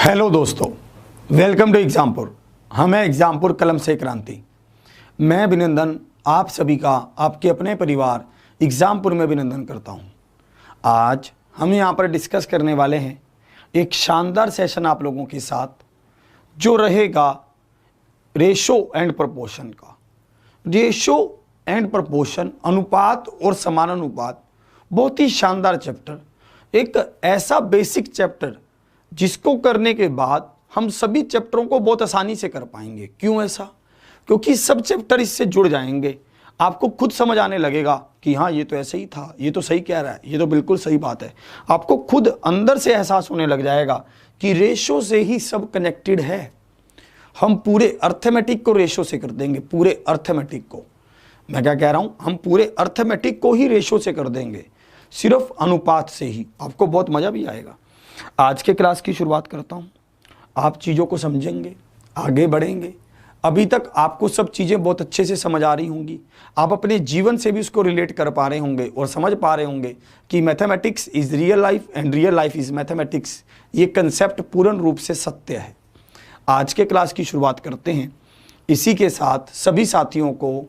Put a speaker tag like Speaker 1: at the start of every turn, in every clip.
Speaker 1: Hello दोस्तों, welcome to Exampur. हम हैं एग्जामपुर कलम से क्रांति। मैं अभिनंदन आप सभी का आपके अपने परिवार एग्जामपुर में अभिनंदन करता हूं। आज हम यहां पर डिस्कस करने वाले हैं एक शानदार सेशन आप लोगों के साथ जो रहेगा रेशो एंड प्रपोर्शन का। रेशो एंड प्रपोर्शन, अनुपात और समानुपात, बहुत ही शानदार चैप्टर, एक ऐसा बेसिक चैप्टर जिसको करने के बाद हम सभी चैप्टरों को बहुत आसानी से कर पाएंगे। क्यों ऐसा? क्योंकि सब चैप्टर इससे जुड़ जाएंगे। आपको खुद समझ आने लगेगा कि हाँ, ये तो ऐसे ही था, ये तो सही कह रहा है, ये तो बिल्कुल सही बात है। आपको खुद अंदर से एहसास होने लग जाएगा कि रेशो से ही सब कनेक्टेड है। हम पूरे अर्थमेटिक को रेशो से कर देंगे, पूरे अर्थमेटिक को। मैं क्या कह रहा हूं, हम पूरे अर्थमेटिक को ही रेशो से कर देंगे, सिर्फ अनुपात से ही। आपको बहुत मजा भी आएगा। आज के क्लास की शुरुआत करता हूं। आप चीज़ों को समझेंगे, आगे बढ़ेंगे। अभी तक आपको सब चीज़ें बहुत अच्छे से समझ आ रही होंगी। आप अपने जीवन से भी उसको रिलेट कर पा रहे होंगे और समझ पा रहे होंगे कि mathematics is real life and real life is mathematics. ये कंसेप्ट पूर्ण रूप से सत्य है। आज के क्लास की शुरुआत करते हैं। इसी के साथ सभी साथियों को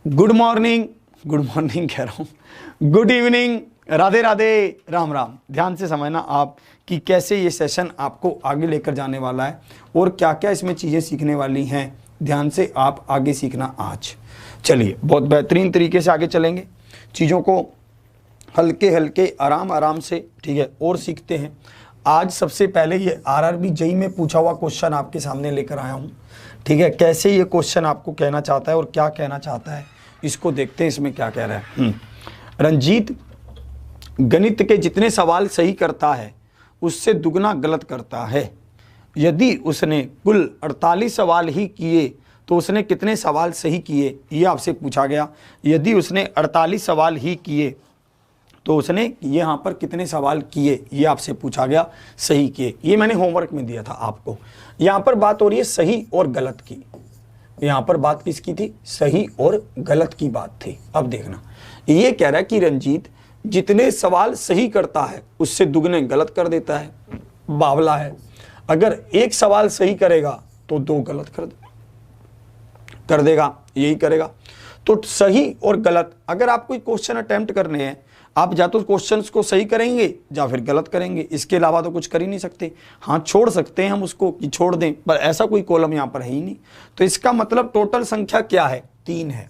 Speaker 1: गुड मॉर्निंग कह रहा हूँ, गुड इवनिंग, राधे राधे, राम राम। ध्यान से समझना आप कि कैसे ये सेशन आपको आगे लेकर जाने वाला है और क्या क्या इसमें चीज़ें सीखने वाली हैं। ध्यान से आप आगे सीखना आज। चलिए, बहुत बेहतरीन तरीके से आगे चलेंगे। चीज़ों को हल्के हल्के आराम से, ठीक है, और सीखते हैं। आज सबसे पहले ये आरआरबी जेईई में पूछा हुआ क्वेश्चन आपके सामने लेकर आया हूँ, ठीक है। कैसे ये क्वेश्चन आपको कहना चाहता है और क्या कहना चाहता है, इसको देखते हैं इसमें क्या कह रहा है। रंजीत गणित के जितने सवाल सही करता है उससे दुगना गलत करता है। यदि उसने कुल 48 सवाल ही किए तो उसने कितने सवाल सही किए, ये आपसे पूछा गया। यदि उसने 48 सवाल ही किए तो उसने यहाँ पर कितने सवाल किए, ये आपसे पूछा गया, सही किए। ये मैंने होमवर्क में दिया था आपको। यहाँ पर बात हो रही है सही और गलत की। यहाँ पर बात किसकी थी? सही और गलत की बात थी। अब देखना, ये कह रहा है कि रंजीत जितने सवाल सही करता है उससे दुगने गलत कर देता है। बावला है। अगर एक सवाल सही करेगा तो दो गलत कर देगा, यही करेगा। तो सही और गलत, अगर आप कोई क्वेश्चन अटेम्प्ट करने हैं, आप या तो क्वेश्चंस को सही करेंगे या फिर गलत करेंगे। इसके अलावा तो कुछ कर ही नहीं सकते। हाँ, छोड़ सकते हैं हम उसको कि छोड़ दें, पर ऐसा कोई कॉलम यहाँ पर है ही नहीं। तो इसका मतलब टोटल संख्या क्या है? 3 है।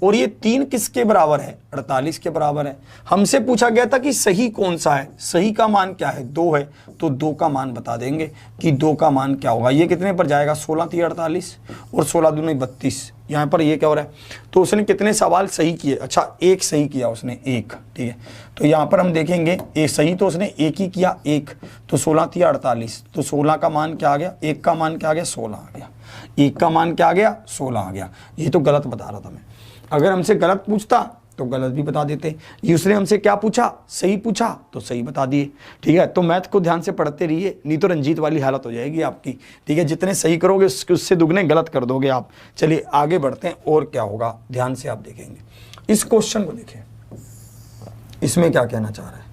Speaker 1: और ये 3 किसके बराबर है? 48 के बराबर है। हमसे पूछा गया था कि सही कौन सा है। सही का मान क्या है? 2 है। तो 2 का मान बता देंगे कि 2 का मान क्या होगा। ये कितने पर जाएगा? 16 × 48 और 16 दूनी 32। यहाँ पर ये क्या हो रहा है? तो उसने कितने सवाल सही किए? अच्छा, एक सही किया उसने, एक, ठीक है। तो यहाँ पर हम देखेंगे, एक सही तो उसने एक ही किया, एक। तो 16 × 48, तो 16 का मान क्या आ गया? एक का मान क्या आ गया? 16 आ गया। एक का मान क्या आ गया? 16 आ गया। ये तो गलत बता रहा था मैं। अगर हमसे गलत पूछता तो गलत भी बता देते। ये उसने हमसे क्या पूछा? सही पूछा तो सही बता दिए, ठीक है। तो मैथ को ध्यान से पढ़ते रहिए, नहीं तो रंजीत वाली हालत हो जाएगी आपकी, ठीक है। जितने सही करोगे उससे दुगने गलत कर दोगे आप। चलिए आगे बढ़ते हैं और क्या होगा, ध्यान से आप देखेंगे। इस क्वेश्चन को देखें, इसमें क्या कहना चाह रहा है।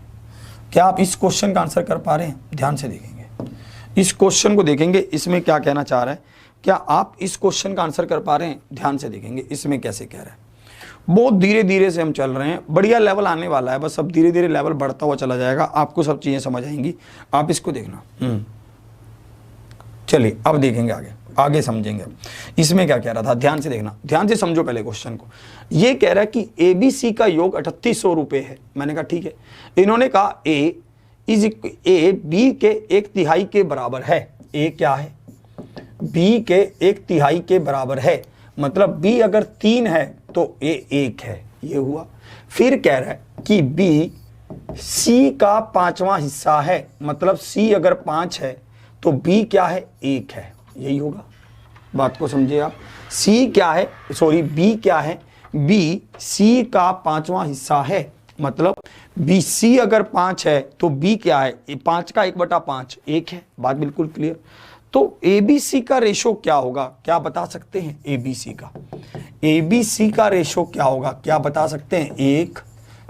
Speaker 1: क्या आप इस क्वेश्चन का आंसर कर पा रहे हैं? ध्यान से देखेंगे, इस क्वेश्चन को देखेंगे, इसमें क्या कहना चाह रहा है। क्या आप इस क्वेश्चन का आंसर कर पा रहे हैं? ध्यान से देखेंगे इसमें कैसे कह रहा है। बहुत धीरे धीरे से हम चल रहे हैं, बढ़िया लेवल आने वाला है। बस अब धीरे धीरे लेवल बढ़ता हुआ चला जाएगा, आपको सब चीजें समझ आएंगी। आप इसको देखना। चलिए अब देखेंगे आगे समझेंगे। इसमें क्या कह रहा था, ध्यान से देखना, ध्यान से समझो पहले क्वेश्चन को। ये कह रहा है कि ABC का योग 3800 रुपये है। मैंने कहा ठीक है। इन्होंने कहा A B के 1/3 के बराबर है। A क्या है? B के 1/3 के बराबर है। मतलब B अगर 3 है तो A 1 है। ये हुआ। फिर कह रहा है कि B C का 5वां हिस्सा है। मतलब C अगर 5 है तो B क्या है? 1 है। यही होगा। बात को समझिए आप। C क्या है? B क्या है? B C का 5वां हिस्सा है। मतलब BC अगर 5 है तो B क्या है? 5 का 1/5 1 है। बात बिल्कुल क्लियर। तो ABC का रेशो क्या होगा? क्या बता सकते हैं? ABC का रेशो क्या होगा? क्या बता सकते हैं? 1,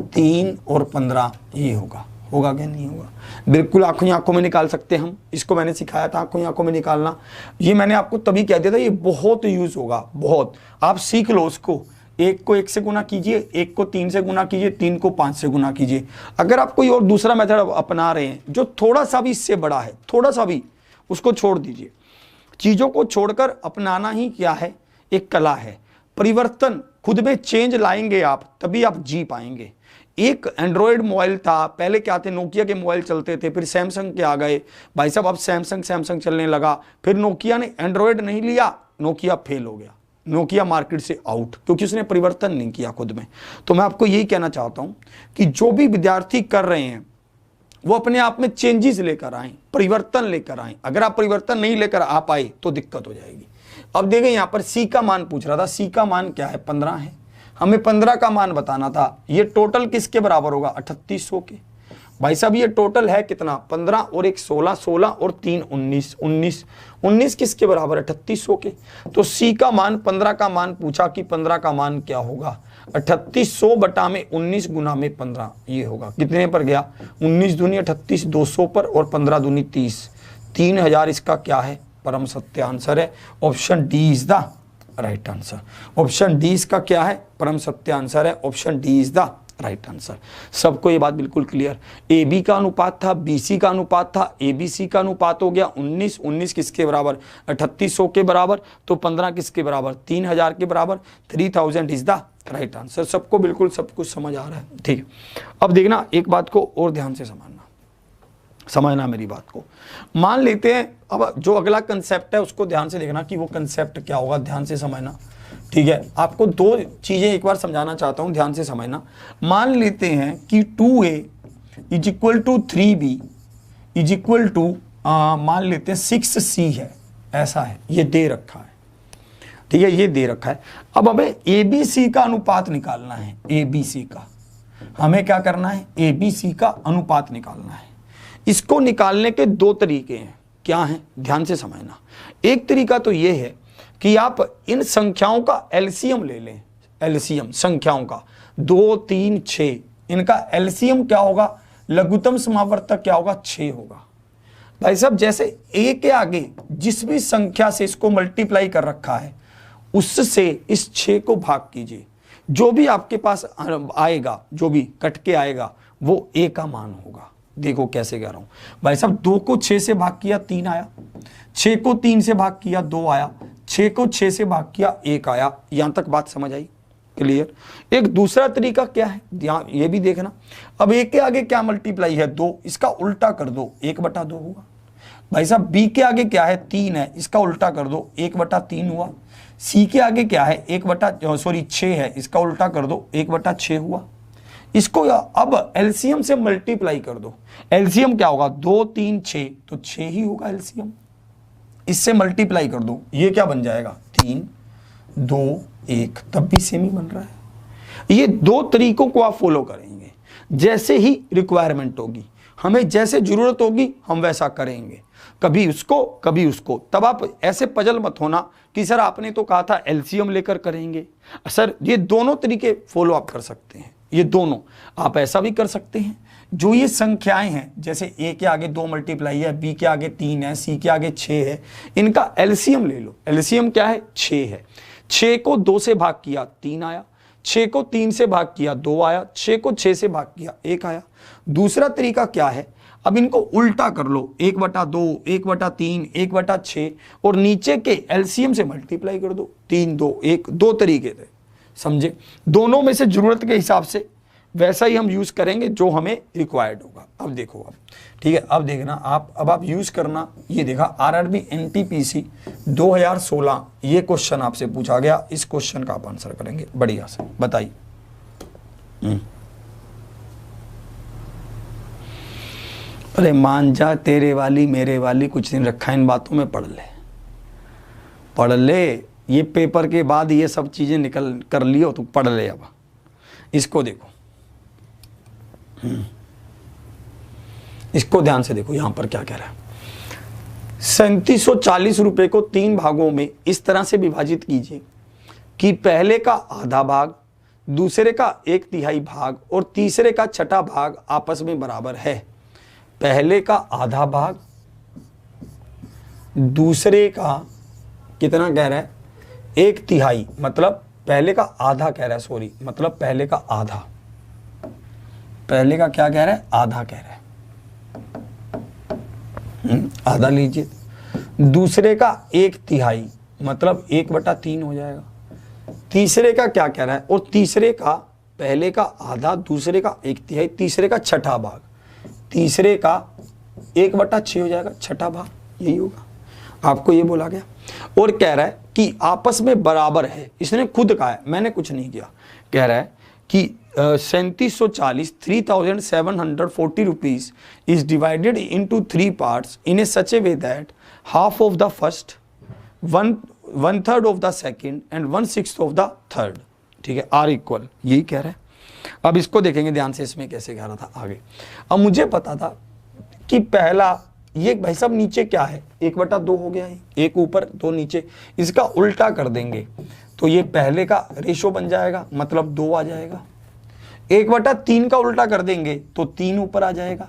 Speaker 1: 3 और 15 ये होगा। होगा क्या नहीं होगा? बिल्कुल आंखों ही आंखों में निकाल सकते हैं हम। इसको मैंने सिखाया था आंखों ही आंखों में निकालना। ये मैंने आपको तभी कह दिया था, ये बहुत यूज होगा, बहुत। आप सीख लो उसको। 1 को 1 से गुना कीजिए, 1 को 3 से गुना कीजिए, 3 को 5 से गुना कीजिए। अगर आप कोई और दूसरा मेथड अपना रहे हैं जो थोड़ा सा भी इससे बड़ा है, थोड़ा सा भी, उसको छोड़ दीजिए। चीज़ों को छोड़कर अपनाना ही क्या है? एक कला है। परिवर्तन खुद में चेंज लाएंगे आप, तभी आप जी पाएंगे। एक एंड्रॉयड मोबाइल था, पहले क्या थे, नोकिया के मोबाइल चलते थे, फिर सैमसंग के आ गए भाई साहब, अब सैमसंग चलने लगा, फिर नोकिया ने एंड्रॉयड नहीं लिया, नोकिया फेल हो गया, नोकिया मार्केट से आउट, क्योंकि उसने परिवर्तन नहीं किया खुद में। तो मैं आपको यही कहना चाहता हूं कि जो भी विद्यार्थी कर रहे हैं वो अपने आप में चेंजेस लेकर आए, परिवर्तन लेकर आए। अगर आप परिवर्तन नहीं लेकर आ पाए तो दिक्कत हो जाएगी। अब देखें यहां पर सी का मान पूछ रहा था, सी का मान क्या है? 15 है। हमें 15 का मान बताना था। ये टोटल किसके बराबर होगा? 3800 के। भाई साहब ये टोटल है कितना? 15 और 1 16, 16 और 3 19, 19 किसके बराबर है? 3800 के। तो सी का मान 15 का मान पूछा कि 15 का मान क्या होगा? 3800 बटा में 19 गुना में 15, ये होगा कितने पर गया? 19 दूनी 38, 200 पर, और 15 दूनी 30, 3000 इसका क्या है? परम सत्य आंसर है। Option D is the right answer. Option D इसका क्या है? परम सत्य आंसर है। Option D is the right answer. सबको ये बात बिल्कुल क्लियर। ए बी का अनुपात था, बी सी का अनुपात था, ए बी सी का अनुपात हो गया 19, 19 किसके बराबर? 3800 के बराबर। तो 15 किसके बराबर? 3000 के बराबर। 3000 इज द राइट आंसर। सबको बिल्कुल सब कुछ समझ आ रहा है? ठीक है। अब देखना एक बात को और ध्यान से समझना मेरी बात को। मान लेते हैं, अब जो अगला कंसेप्ट है उसको ध्यान से देखना कि वो कंसेप्ट क्या होगा, ध्यान से समझना। ठीक है, आपको 2 चीजें एक बार समझाना चाहता हूं, ध्यान से समझना। मान लेते हैं कि 2a is equal to 3b is equal to मान लेते हैं 6c है, ऐसा है, ये दे रखा है। ठीक है, ये दे रखा है। अब हमें ABC का अनुपात निकालना है। ABC का हमें क्या करना है? ABC का अनुपात निकालना है। इसको निकालने के 2 तरीके हैं। क्या है? ध्यान से समझना। एक तरीका तो ये है कि आप इन संख्याओं का एलसीएम ले लें। एलसीएम संख्याओं का 2 3 6, इनका एलसीएम क्या होगा? लघुत्तम समावर्तक क्या होगा? 6 होगा। भाई साहब जैसे a के आगे जिस भी संख्या से इसको मल्टीप्लाई कर रखा है उससे इस 6 को भाग कीजिए। जो भी आपके पास आएगा, जो भी कट के आएगा वो a का मान होगा। देखो कैसे कह रहा हूं भाई साहब। 2 को 6 से भाग किया 3 आया, 6 को 3 से भाग किया 2 आया, 6 को 6 से भाग किया 1 आया। यहां तक बात समझ आई? क्लियर। एक दूसरा तरीका क्या है, ध्यान ये भी देखना। अब a के आगे क्या मल्टीप्लाई है? 2, इसका उल्टा कर दो, 1/2 होगा। भाई साहब b के आगे क्या है? 3 है, इसका उल्टा कर दो, 1/3 हुआ। c के आगे क्या है? 6 है, इसका उल्टा कर दो, 1/6 हुआ। इसको अब एलसीएम से मल्टीप्लाई कर दो। एलसीएम क्या होगा? 2 3 6, तो 6 ही होगा एलसीएम। इससे मल्टीप्लाई कर दो, ये क्या बन जाएगा? 3 2 1, तब भी सेम ही बन रहा है। ये 2 तरीकों को आप फॉलो करेंगे। जैसे ही रिक्वायरमेंट होगी, हमें जैसे जरूरत होगी हम वैसा करेंगे, कभी उसको कभी उसको। तब आप ऐसे पजल मत होना कि सर आपने तो कहा था एलसीएम लेकर करेंगे। सर ये दोनों तरीके फॉलो आप कर सकते हैं। ये दोनों आप ऐसा भी कर सकते हैं, जो ये संख्याएं हैं, जैसे a के आगे 2 मल्टीप्लाई है, b के आगे 3 है, c के आगे 6 है, इनका एलसीएम ले लो। एलसीएम क्या है? 6 है। 6 को 2 से भाग किया 3 आया, 6 को 3 से भाग किया 2 आया, 6 को 6 से भाग किया 1 आया। दूसरा तरीका क्या है? अब इनको उल्टा कर लो, 1/2, 1/3, 1/6, और नीचे के एलसीएम से मल्टीप्लाई कर दो, 3 2 1। 2 तरीके थे, समझे? दोनों में से जरूरत के हिसाब से वैसा ही हम यूज करेंगे जो हमें रिक्वायर्ड होगा। अब देखो, अब ठीक है, अब देखना आप यूज करना। ये देखा आरआरबी एनटीपीसी 2016, ये क्वेश्चन आपसे पूछा गया। इस क्वेश्चन का आप आंसर करेंगे बढ़िया से। बताइए। अरे मान जा तेरे वाली मेरे वाली, कुछ दिन रखा इन बातों में, पढ़ ले। ये पेपर के बाद ये सब चीजें निकल कर लियो तो पढ़ ले। अब इसको देखो, इसको ध्यान से देखो, यहां पर क्या कह रहा है। 3740 रुपए को 3 भागों में इस तरह से विभाजित कीजिए कि पहले का आधा भाग दूसरे का 1/3 भाग और तीसरे का छठा भाग आपस में बराबर है। पहले का आधा भाग दूसरे का कितना कह रहा है, 1/3, मतलब पहले का आधा कह रहा है, सॉरी, मतलब पहले का आधा, पहले का क्या कह रहा है, आधा कह रहा है, आधा लीजिए। दूसरे का 1/3 मतलब 1/3 हो जाएगा। तीसरे का क्या कह रहा है, और तीसरे का पहले का आधा, दूसरे का 1/3, तीसरे का छठा भाग, तीसरे का 1/6 हो जाएगा, छठा भाग, यही होगा। आपको ये बोला गया। और कह रहा है कि आपस में बराबर है, इसने खुद कहा है, मैंने कुछ नहीं किया। कह रहा है कि 3740 3740 rupees is divided into 3 parts in A such A way that half of the first, 1/3 of the second and 1/6 of the third, ठीक है, आर इक्वल, यही कह रहा है। अब इसको देखेंगे ध्यान से, इसमें कैसे कह रहा था आगे। अब मुझे पता था कि पहला ये भाई साहब नीचे क्या है, 1/2 हो गया है, एक ऊपर 2 नीचे, इसका उल्टा कर देंगे तो ये पहले का रेशो बन जाएगा, मतलब 2 आ जाएगा। 1/3 का उल्टा कर देंगे तो 3 ऊपर आ जाएगा।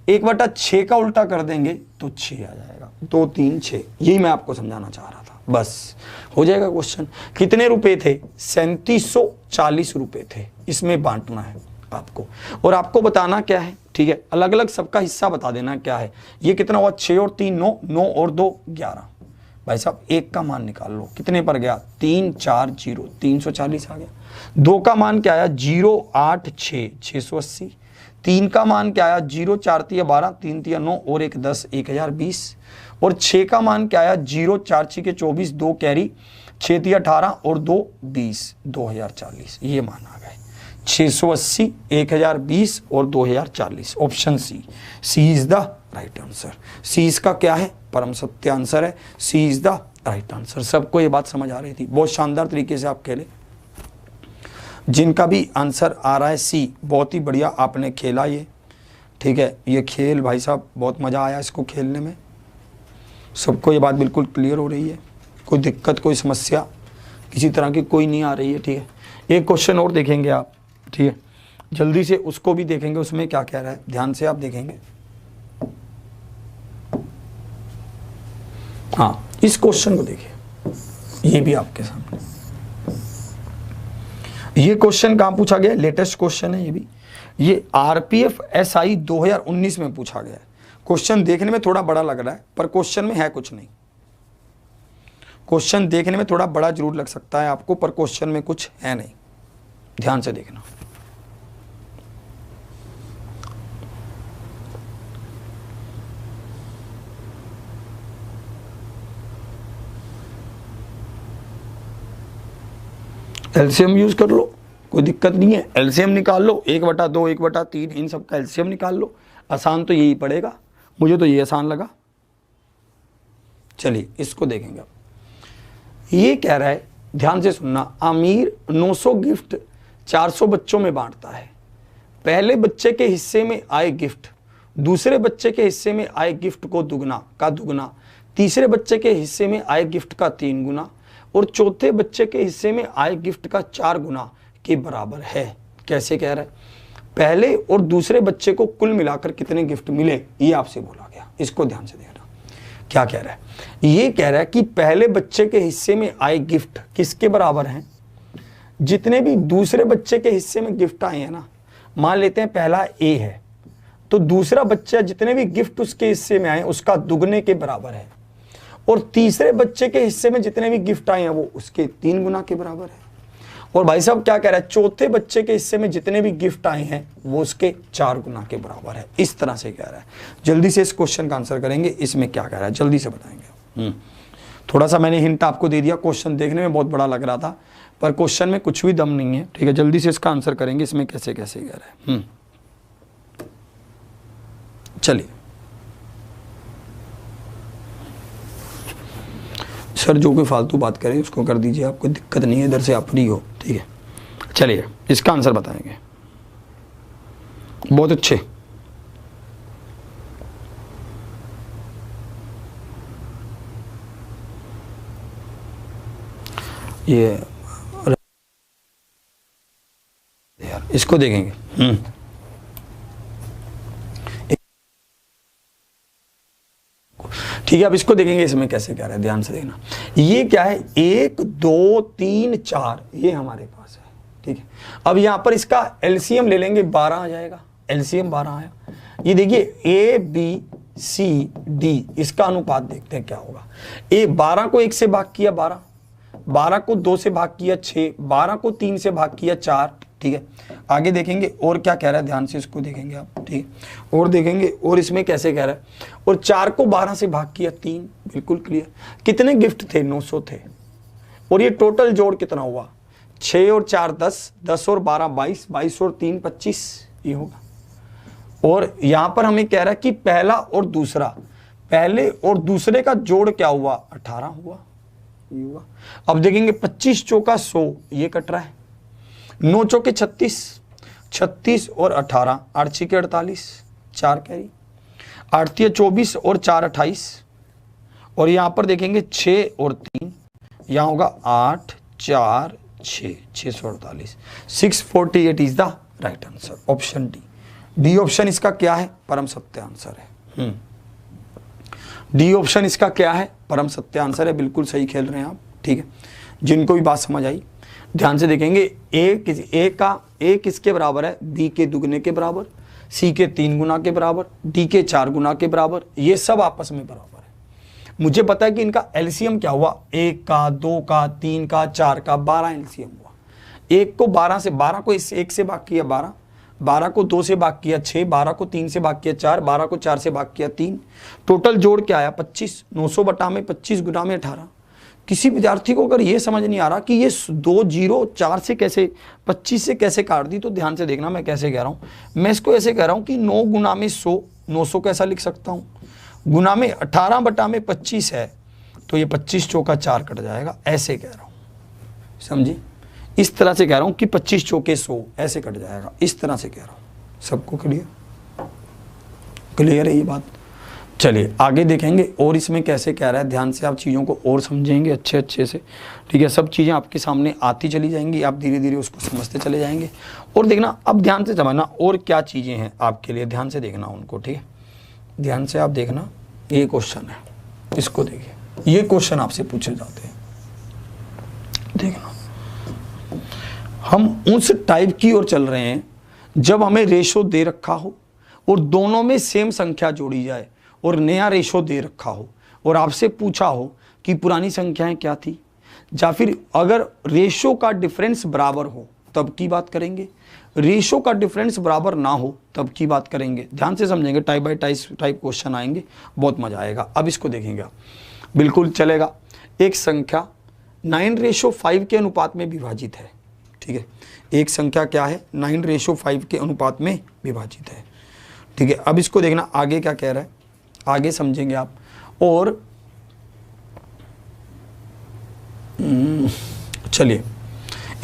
Speaker 1: 1/6 का उल्टा कर देंगे तो 6 आ जाएगा। 2 3 6, यही मैं आपको समझाना चाह रहा था, बस हो जाएगा क्वेश्चन। कितने रुपए थे, 3740 रुपए थे, इसमें बांटना है आपको, और आपको बताना क्या है, ठीक है, अलग अलग सबका हिस्सा बता देना क्या है। ये कितना हुआ, 6 और 3 9, 9 और 2 11। भाई साहब एक का मान निकाल लो, कितने पर गया, 3 4 0, 340 आ गया। 2 का मान क्या आया, 0 8 6, 680। 3 का मान क्या आया, 0 4 3 12, 3 3 9 और 1 10, 1020। और 6 का मान क्या आया, 0 4 6 के 24, 2 कैरी, 6 3 18 और 2 20, 2040, ये मान आ गए। 680, 1020 और 2040, option C, C is the right answer. C इसका क्या है, परम सत्य आंसर है, C is the right answer. सबको ये बात समझ आ रही थी, बहुत शानदार तरीके से आप खेले। जिनका भी आंसर आ रहा है सी, बहुत ही बढ़िया आपने खेला ये, ठीक है, ये खेल भाई साहब बहुत मज़ा आया इसको खेलने में। सबको ये बात बिल्कुल क्लियर हो रही है, कोई दिक्कत कोई समस्या किसी तरह की कोई नहीं आ रही है, ठीक है। एक क्वेश्चन और देखेंगे आप, ठीक है, जल्दी से उसको भी देखेंगे, उसमें क्या कह रहा है, ध्यान से आप देखेंगे। हाँ, इस क्वेश्चन को देखिए, ये भी आपके सामने, ये क्वेश्चन कहाँ पूछा गया, लेटेस्ट क्वेश्चन है ये भी, ये आरपीएफ एसआई 2019 में पूछा गया है। क्वेश्चन देखने में थोड़ा बड़ा लग रहा है, पर क्वेश्चन में है कुछ नहीं। क्वेश्चन देखने में थोड़ा बड़ा जरूर लग सकता है आपको, पर क्वेश्चन में कुछ है नहीं, ध्यान से देखना। एलसीएम यूज कर लो, कोई दिक्कत नहीं है, एलसीएम निकाल लो, 1/2 1/3, इन सब का एलसीएम निकाल लो। आसान तो यही पड़ेगा, मुझे तो ये आसान लगा। चलिए इसको देखेंगे। ये कह रहा है, ध्यान से सुनना, आमिर 900 गिफ्ट 400 बच्चों में बांटता है। पहले बच्चे के हिस्से में आए गिफ्ट दूसरे बच्चे के हिस्से में आए गिफ्ट को दुगना का दुगना, तीसरे बच्चे के हिस्से में आए गिफ्ट का 3 गुना और चौथे बच्चे के हिस्से में आए गिफ्ट का 4 गुना के बराबर है। कैसे कह रहा है, पहले और दूसरे बच्चे को कुल मिलाकर कितने गिफ्ट मिले, ये आपसे बोला गया। इसको ध्यान से देखना क्या कह रहा है। ये कह रहा है कि पहले बच्चे के हिस्से में आए गिफ्ट किसके बराबर हैं, जितने भी दूसरे बच्चे के हिस्से में गिफ्ट आए हैं ना, मान लेते हैं पहला ए है, तो दूसरा बच्चा जितने भी गिफ्ट उसके हिस्से में आए उसका दुगने के बराबर है, और तीसरे बच्चे के हिस्से में जितने भी गिफ्ट आए हैं वो उसके 3 गुना के बराबर है। और भाई साहब क्या कह रहा है, चौथे बच्चे के हिस्से में जितने भी गिफ्ट आए हैं वो उसके 4 गुना के बराबर है। इस तरह से कह रहा है। जल्दी से इस क्वेश्चन का आंसर करेंगे, इसमें क्या कह रहा है जल्दी से बताएंगे। थोड़ा सा मैंने हिंट आपको दे दिया, क्वेश्चन देखने में बहुत बड़ा लग रहा था पर क्वेश्चन में कुछ भी दम नहीं है, ठीक है। जल्दी से इसका आंसर करेंगे, इसमें कैसे कैसे कह रहा है। चलिए सर, जो कोई फालतू बात करें उसको कर दीजिए, आपको दिक्कत नहीं है, इधर से आप फ्री हो, ठीक है। चलिए इसका आंसर बताएंगे। बहुत अच्छे, ये इसको देखेंगे। ठीक है, अब इसको देखेंगे इसमें कैसे क्या है, ध्यान से देखना। ये क्या है, 1 2 3 4, ये हमारे पास है। ठीक है, अब यहां पर इसका एलसीएम ले लेंगे, 12 आ जाएगा। एलसीएम 12 आया। ये देखिए ए बी सी डी, इसका अनुपात देखते हैं क्या होगा। 12 को 1 से भाग किया 12, 12 को 2 से भाग किया 6, 12 को 3 से भाग किया 4। ठीक है, आगे देखेंगे और क्या कह रहा है, ध्यान से इसको देखेंगे आप। ठीक है, और देखेंगे और इसमें कैसे कह रहा है। और 4 को 12 से भाग किया 3, बिल्कुल क्लियर। कितने गिफ्ट थे, 900 थे। और ये टोटल जोड़ कितना हुआ, 6 और 4 10, 10 और 12 22, 22 और 3 25, ये होगा। और यहां पर हमें कह रहा है कि पहला और दूसरा, पहले और दूसरे का जोड़ क्या हुआ, 18 हुआ, ये हुआ। अब देखेंगे 25 चौका 100, ये कट रहा है। 9 चौके 36, 36 और 18, 8 6 के 48, 4 कैरी, 8 3 24 और 4 28। और यहां पर देखेंगे 6 और 3, यहां होगा 8 4 6, 648, 648 is the right answer, option D. D option इसका क्या है, परम सत्य आंसर है। डी ऑप्शन इसका क्या है, परम सत्य आंसर है। बिल्कुल सही खेल रहे हैं आप। ठीक है, जिनको भी बात समझ आई ध्यान से देखेंगे। ए किसके बराबर है, बी के दुगने के बराबर, सी के 3 गुना के बराबर, डी के 4 गुना के बराबर, ये सब आपस में बराबर है। मुझे पता है कि इनका एलसीएम क्या हुआ, 1 का 2 का 3 का 4 का 12 एलसीएम हुआ। 1 को 12 से, 12 को 1 से भाग किया 12, 12 को 2 से भाग किया 6, 12 को 3 से भाग किया 4, 12 को 4 से भाग किया 3। टोटल जोड़ क्या आया, 25। 900 बटा में 25 गुना में 18। किसी विद्यार्थी को अगर ये समझ नहीं आ रहा कि ये 2 0 4 से कैसे 25 से कैसे काट दी, तो ध्यान से देखना मैं कैसे कह रहा हूँ। मैं इसको ऐसे कह रहा हूँ कि 9 गुना में 100, 900 कैसा लिख सकता हूँ, गुना में 18 बटा में 25 है, तो ये 25 चौका 4 कट जाएगा, ऐसे कह रहा हूँ, समझी। इस तरह से कह रहा हूँ कि 25 चौके 100, ऐसे कट जाएगा, इस तरह से कह रहा हूँ। सबको क्लियर है ये बात। चलिए आगे देखेंगे और इसमें कैसे कह रहा है, ध्यान से आप चीज़ों को और समझेंगे अच्छे से। ठीक है, सब चीज़ें आपके सामने आती चली जाएंगी, आप धीरे धीरे उसको समझते चले जाएंगे। और देखना, अब ध्यान से समझना और क्या चीज़ें हैं आपके लिए, ध्यान से देखना उनको। ठीक है, ध्यान से आप देखना। ये क्वेश्चन है, इसको देखिए, ये क्वेश्चन आपसे पूछे जाते हैं। देखना, हम उस टाइप की ओर चल रहे हैं जब हमें रेशो दे रखा हो और दोनों में सेम संख्या जोड़ी जाए और नया रेशो दे रखा हो और आपसे पूछा हो कि पुरानी संख्याएं क्या थी, या फिर अगर रेशो का डिफरेंस बराबर हो तब की बात करेंगे, रेशो का डिफरेंस बराबर ना हो तब की बात करेंगे। ध्यान से समझेंगे, टाइप बाय टाइप क्वेश्चन आएंगे, बहुत मजा आएगा। अब इसको देखेंगे आप, बिल्कुल चलेगा। एक संख्या 9:5 के अनुपात में विभाजित है। ठीक है, एक संख्या क्या है, 9:5 के अनुपात में विभाजित है। ठीक है, अब इसको देखना आगे क्या कह रहा है, आगे समझेंगे आप। और चलिए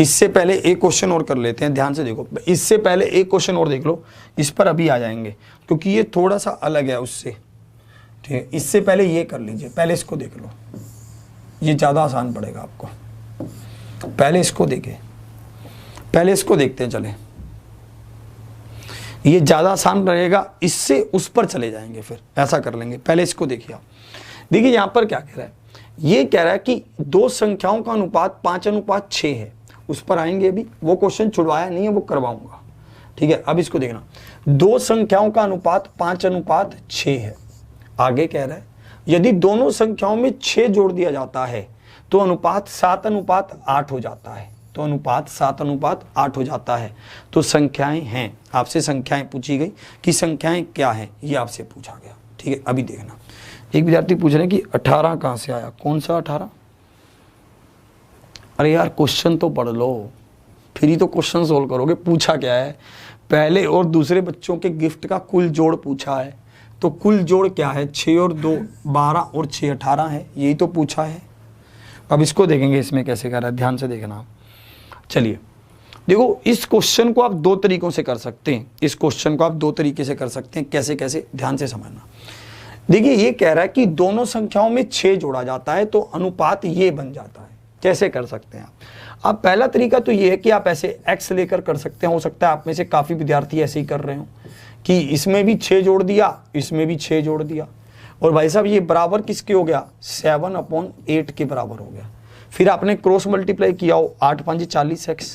Speaker 1: इससे पहले एक क्वेश्चन और कर लेते हैं, ध्यान से देखो। इससे पहले एक क्वेश्चन और देख लो, इस पर अभी आ जाएंगे क्योंकि ये थोड़ा सा अलग है उससे। ठीक है, इससे पहले ये कर लीजिए, पहले इसको देख लो, ये ज़्यादा आसान पड़ेगा आपको। पहले इसको देखें, पहले इसको देखते हैं। चले, ये ज़्यादा आसान रहेगा, इससे उस पर चले जाएंगे, फिर ऐसा कर लेंगे। पहले इसको देखिए आप, देखिए यहाँ पर क्या कह रहा है, ये कह रहा है कि दो संख्याओं का अनुपात 5:6 है। उस पर आएंगे, अभी वो क्वेश्चन छुड़वाया नहीं है, वो करवाऊंगा। ठीक है, अब इसको देखना, दो संख्याओं का अनुपात 5:6 है। आगे कह रहा है यदि दोनों संख्याओं में 6 जोड़ दिया जाता है तो अनुपात 7:8 हो जाता है। तो अनुपात 7:8 हो जाता है। तो संख्याएं हैं, आपसे संख्याएं पूछी गई कि संख्याएं क्या हैं, ये आपसे पूछा गया। ठीक है, अभी देखना, एक विद्यार्थी पूछ रहे हैं कि 18 कहाँ से आया, कौन सा 18? अरे यार क्वेश्चन तो पढ़ लो, फिर ही तो क्वेश्चन सोल्व करोगे। पूछा क्या है, पहले और दूसरे बच्चों के गिफ्ट का कुल जोड़ पूछा है। तो कुल जोड़ क्या है, 6 और 2 12 और 6 18 है, यही तो पूछा है। अब इसको देखेंगे इसमें कैसे कर रहा है, ध्यान से देखना आप। चलिए देखो, इस क्वेश्चन को आप दो तरीकों से कर सकते हैं। इस क्वेश्चन को आप दो तरीके से कर सकते हैं, कैसे कैसे, ध्यान से समझना। देखिए ये कह रहा है कि दोनों संख्याओं में 6 जोड़ा जाता है तो अनुपात ये बन जाता है। कैसे कर सकते हैं आप पहला तरीका तो ये है कि आप ऐसे x लेकर कर सकते हैं। हो सकता है आप में से काफ़ी विद्यार्थी ऐसे ही कर रहे हो कि इसमें भी 6 जोड़ दिया, इसमें भी 6 जोड़ दिया, और भाई साहब ये बराबर किसके हो गया, 7/8 के बराबर हो गया। फिर आपने क्रॉस मल्टीप्लाई किया हो, 8 5 40x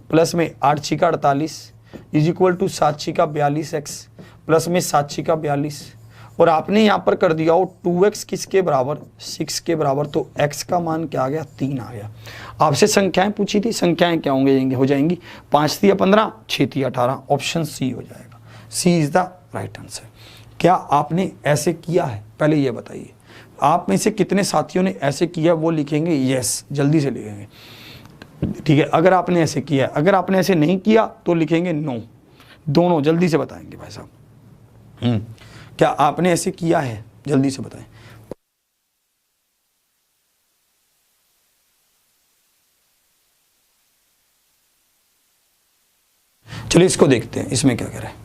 Speaker 1: प्लस में 8 6 48 is equal to 7 6 42x plus में 7 6 42, और आपने यहाँ पर कर दिया हो 2x किसके बराबर, 6 के बराबर, तो x का मान क्या आ गया, 3 आ गया। आपसे संख्याएं पूछी थी, संख्याएं क्या होंगे, हो जाएंगी 5 3 15, 6 3 18, ऑप्शन सी हो जाएगा। सी इज द राइट आंसर। क्या आपने ऐसे किया है, पहले ये बताइए। आप में से कितने साथियों ने ऐसे किया, वो लिखेंगे यस, जल्दी से लिखेंगे, ठीक है। अगर आपने ऐसे किया, अगर आपने ऐसे नहीं किया तो लिखेंगे नो, दोनों जल्दी से बताएंगे भाई साहब। क्या आपने ऐसे किया है, जल्दी से बताएं। चलिए इसको देखते हैं, इसमें क्या कह रहा है।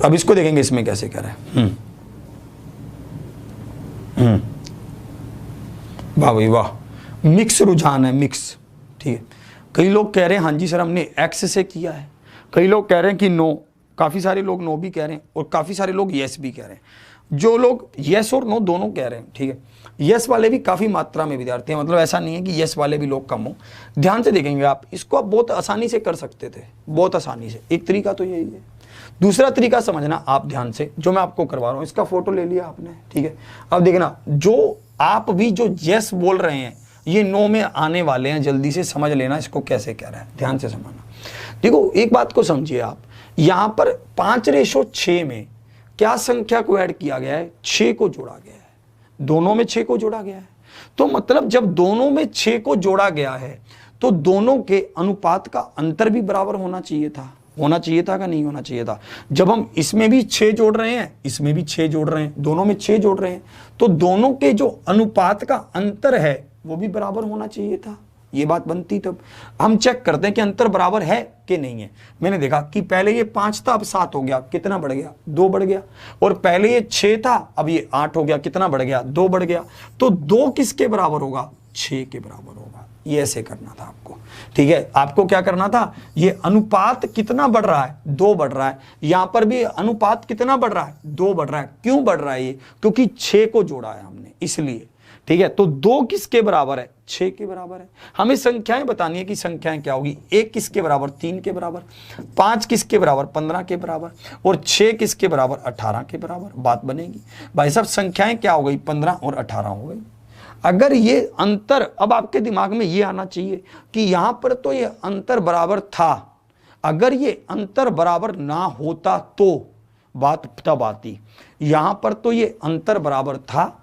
Speaker 1: अब इसको देखेंगे इसमें कैसे कह रहा है। वाह भाई वाह, मिक्स रुझान है, मिक्स, ठीक है। कई लोग कह रहे हैं हाँ जी सर हमने एक्स से किया है, कई लोग कह रहे हैं कि नो, काफ़ी सारे लोग नो भी कह रहे हैं और काफ़ी सारे लोग येस भी कह रहे हैं। जो लोग येस और नो दोनों कह रहे हैं, ठीक है, येस वाले भी काफ़ी मात्रा में विद्यार्थी हैं, मतलब ऐसा नहीं है कि येस वाले भी लोग कम हो। ध्यान से देखेंगे आप, इसको आप बहुत आसानी से कर सकते थे, बहुत आसानी से। एक तरीका तो यही है। दूसरा तरीका समझना आप ध्यान से, जो मैं आपको करवा रहा हूँ, इसका फोटो ले लिया आपने, ठीक है। अब देखना, जो आप भी जो येस बोल रहे हैं ये नो में आने वाले हैं, जल्दी से समझ लेना इसको कैसे कह रहा है, ध्यान से समझना। देखो एक बात को समझिए आप, यहां पर 5:6 में क्या संख्या को ऐड किया गया है, 6 को जोड़ा गया है, दोनों में 6 को जोड़ा गया है। तो मतलब जब दोनों में 6 को जोड़ा गया है तो दोनों के अनुपात का अंतर भी बराबर होना चाहिए था, होना चाहिए था, का नहीं होना चाहिए था। जब हम इसमें भी 6 जोड़ रहे हैं, इसमें भी 6 जोड़ रहे हैं, दोनों में 6 जोड़ रहे हैं, तो दोनों के जो अनुपात का अंतर है वो भी बराबर होना चाहिए था। ये बात बनती। तब हम चेक करते हैं कि अंतर बराबर है कि नहीं है। मैंने देखा कि पहले ये 5 था, अब 7 हो गया, कितना बढ़ गया, 2 बढ़ गया। और पहले ये 6 था, अब ये 8 हो गया, कितना बढ़ गया, 2 बढ़ गया। तो 2 किसके बराबर होगा, 6 के बराबर होगा। ये ऐसे करना था आपको, ठीक है। आपको क्या करना था, ये अनुपात कितना बढ़ रहा है, 2 बढ़ रहा है। यहां पर भी अनुपात कितना बढ़ रहा है, 2 बढ़ रहा है। क्यों बढ़ रहा है ये, क्योंकि 6 को जोड़ा है हमने, इसलिए, ठीक है। तो 2 किसके बराबर है, 6 के बराबर है। हमें संख्याएं बतानी है कि संख्याएं क्या होगी। 1 किसके बराबर, 3 के बराबर, 5 किसके बराबर, 15 के बराबर, और 6 किसके बराबर, 18 के बराबर। बात बनेगी भाई साहब। संख्याएं क्या हो गई, 15 और 18 हो गई। अगर ये अंतर, अब आपके दिमाग में ये आना चाहिए कि यहां पर तो ये अंतर बराबर था, अगर ये अंतर बराबर ना होता तो बात तब आती। यहां पर तो ये अंतर बराबर था,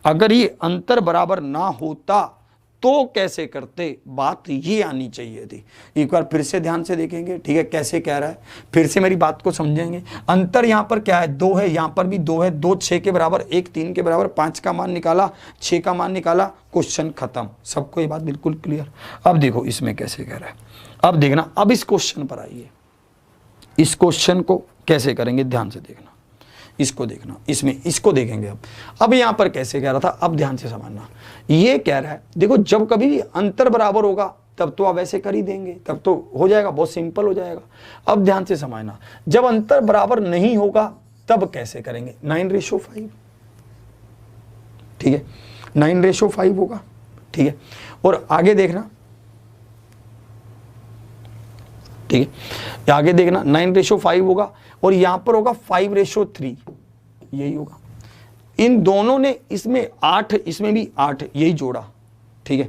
Speaker 1: अगर ये अंतर बराबर ना होता तो कैसे करते, बात ये आनी चाहिए थी। एक बार फिर से ध्यान से देखेंगे, ठीक है, कैसे कह रहा है, फिर से मेरी बात को समझेंगे। अंतर यहां पर क्या है, 2 है, यहां पर भी 2 है। 2 6 के बराबर, 1 3 के बराबर, 5 का मान निकाला, 6 का मान निकाला, क्वेश्चन खत्म। सबको ये बात बिल्कुल क्लियर। अब देखो इसमें कैसे कह रहा है, अब देखना, अब इस क्वेश्चन पर आइए। इस क्वेश्चन को कैसे करेंगे, ध्यान से देखना, इसको देखना, इसमें इसको देखेंगे। अब यहां पर कैसे कह रहा था, अब ध्यान से समझना। ये कह रहा है, देखो जब कभी भी अंतर बराबर होगा तब तो आप ऐसे कर ही देंगे, तब तो हो जाएगा, बहुत सिंपल हो जाएगा। अब ध्यान से समझना, जब अंतर बराबर नहीं होगा तब कैसे करेंगे, 9:5, ठीक है, 9:5 होगा, ठीक है। और आगे देखना, ठीक है, आगे देखना, 9:5 होगा, और यहां पर होगा 5:3, यही होगा। इन दोनों ने इसमें 8, इसमें भी 8, यही जोड़ा, ठीक है।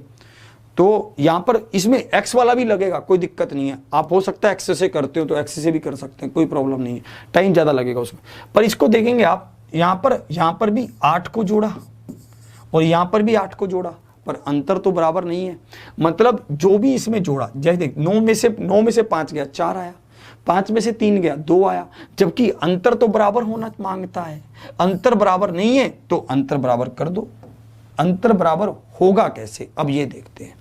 Speaker 1: तो यहां पर इसमें x वाला भी लगेगा, कोई दिक्कत नहीं है। आप हो सकता है x से करते हो तो x से भी कर सकते हैं, कोई प्रॉब्लम नहीं है, टाइम ज्यादा लगेगा उसमें। पर इसको देखेंगे आप, यहां पर भी 8 को जोड़ा और यहां पर भी 8 को जोड़ा, पर अंतर तो बराबर नहीं है। मतलब जो भी इसमें जोड़ा, जैसे देख, 9 में से 5 गया, 4 आया, 5 में से 3 गया, 2 आया, जबकि अंतर तो बराबर होना मांगता है। अंतर बराबर नहीं है तो अंतर बराबर कर दो। अंतर बराबर होगा कैसे, अब ये देखते हैं।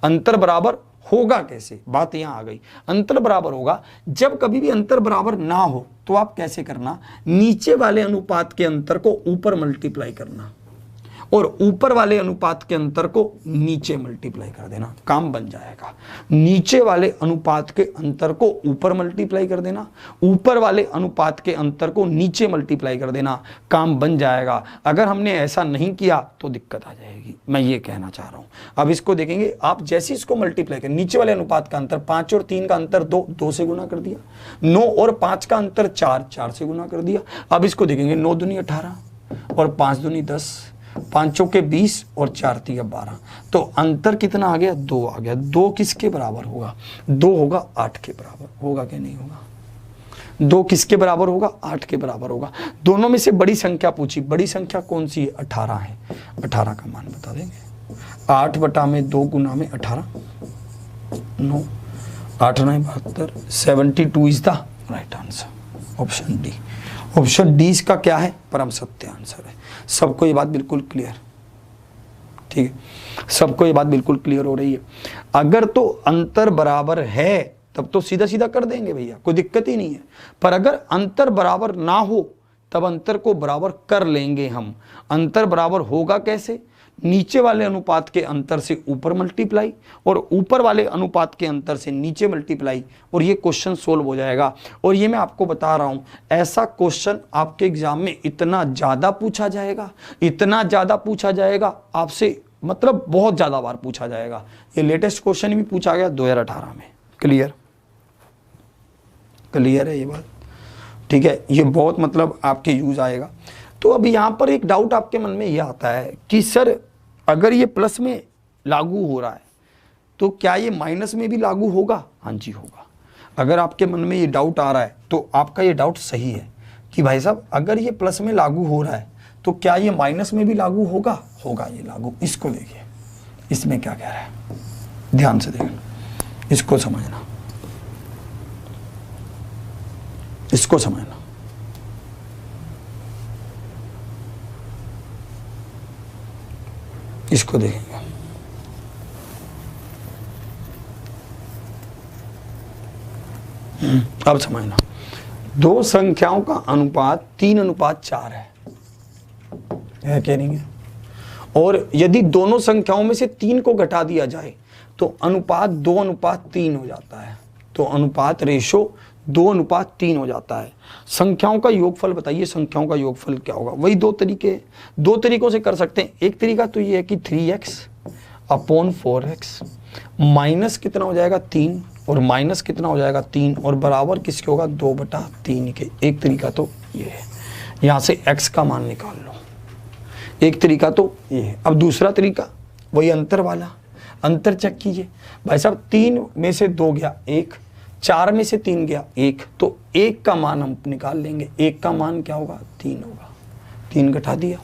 Speaker 1: अंतर बराबर होगा कैसे, बात यहां आ गई। अंतर बराबर होगा जब कभी भी अंतर बराबर ना हो तो आप कैसे करना, नीचे वाले अनुपात के अंतर को ऊपर मल्टीप्लाई करना और ऊपर वाले अनुपात के अंतर को नीचे मल्टीप्लाई कर देना, काम बन जाएगा। नीचे वाले अनुपात के अंतर को ऊपर मल्टीप्लाई कर देना, ऊपर वाले अनुपात के अंतर को नीचे मल्टीप्लाई कर देना, काम बन जाएगा। अगर हमने ऐसा नहीं किया तो दिक्कत आ जाएगी, मैं ये कहना चाह रहा हूं। अब इसको देखेंगे, आप जैसे इसको मल्टीप्लाई करें, नीचे वाले अनुपात का अंतर 5 और 3 का अंतर 2 से गुना कर दिया, 9 और 5 का अंतर 4 से गुना कर दिया। अब इसको देखेंगे, 9 दूनी 18 और 5 दूनी 10, 5 चौके 20 और 4 तिया 12, तो अंतर कितना आ गया, 2 आ गया। 2 किसके बराबर होगा, 2 होगा 8 के बराबर, होगा कि नहीं होगा। 2 किसके बराबर होगा, 8 के बराबर होगा। दोनों में से बड़ी संख्या पूछी, बड़ी संख्या कौन सी है, 18 है। 18 का मान बता देंगे, 8 बटा में 2 गुना में 18, 9, 8 9 72, 72 is the right answer, option D. Option D इसका क्या है, परम सत्य आंसर है। सबको ये बात बिल्कुल क्लियर, ठीक है, सबको ये बात बिल्कुल क्लियर हो रही है। अगर तो अंतर बराबर है तब तो सीधा सीधा कर देंगे भैया, कोई दिक्कत ही नहीं है। पर अगर अंतर बराबर ना हो तब अंतर को बराबर कर लेंगे हम। अंतर बराबर होगा कैसे, नीचे वाले अनुपात के अंतर से ऊपर मल्टीप्लाई और ऊपर वाले अनुपात के अंतर से नीचे मल्टीप्लाई, और ये क्वेश्चन सोल्व हो जाएगा। और ये मैं आपको बता रहा हूं, ऐसा क्वेश्चन आपके एग्जाम में इतना ज्यादा पूछा जाएगा, इतना ज्यादा पूछा जाएगा आपसे, मतलब बहुत ज्यादा बार पूछा जाएगा। ये लेटेस्ट क्वेश्चन भी पूछा गया 2018 में। क्लियर, क्लियर है ये बात, ठीक है। ये बहुत मतलब आपके यूज आएगा। तो अब यहाँ पर एक डाउट आपके मन में ये आता है कि सर अगर ये प्लस में लागू हो रहा है तो क्या ये माइनस में भी लागू होगा। हाँ जी होगा। अगर आपके मन में ये डाउट आ रहा है तो आपका ये डाउट सही है कि भाई साहब अगर ये प्लस में लागू हो रहा है तो क्या ये माइनस में भी लागू होगा, होगा ये लागू। इसको देखिए, इसमें क्या कह रहा है, ध्यान से देखना, इसको समझना, इसको समझना। इसको देखेंगे, अब समझना। दो संख्याओं का अनुपात 3:4 है क्या नहीं है। और यदि दोनों संख्याओं में से 3 को घटा दिया जाए तो अनुपात 2:3 हो जाता है। तो अनुपात रेशो 2:3 हो जाता है। संख्याओं का योगफल बताइए, संख्याओं का योगफल क्या होगा। वही दो तरीकों से कर सकते हैं। एक तरीका तो ये है कि 3x/4x माइनस कितना हो जाएगा 3 और माइनस कितना हो जाएगा 3 और बराबर किसके होगा 2/3 के। एक तरीका तो ये है, यहाँ से x का मान निकाल लो। एक तरीका तो ये है। अब दूसरा तरीका वही अंतर वाला, अंतर चेक कीजिए भाई साहब। 3 में से 2 गया 1, 4 में से 3 गया 1, तो 1 का मान हम निकाल लेंगे। 1 का मान क्या होगा 3 होगा, 3 घटा दिया,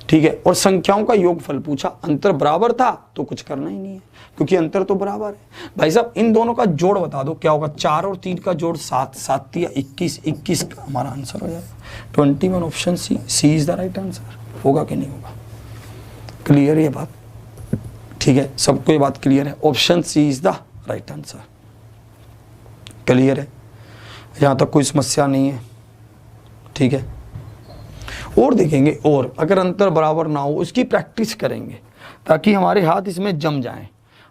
Speaker 1: ठीक है। और संख्याओं का योगफल पूछा, अंतर बराबर था तो कुछ करना ही नहीं है क्योंकि अंतर तो बराबर है। भाई साहब इन दोनों का जोड़ बता दो क्या होगा, 4 और 3 का जोड़ 7, 7 या 21, 21 का हमारा आंसर हो जाएगा 21। Option C is the right answer. होगा कि नहीं होगा, क्लियर ये बात, ठीक है। सबको ये बात क्लियर है, option C is the right answer. Clear है, यहाँ तक कोई समस्या नहीं है, ठीक है। और देखेंगे, और अगर अंतर बराबर ना हो उसकी प्रैक्टिस करेंगे ताकि हमारे हाथ इसमें जम जाएं,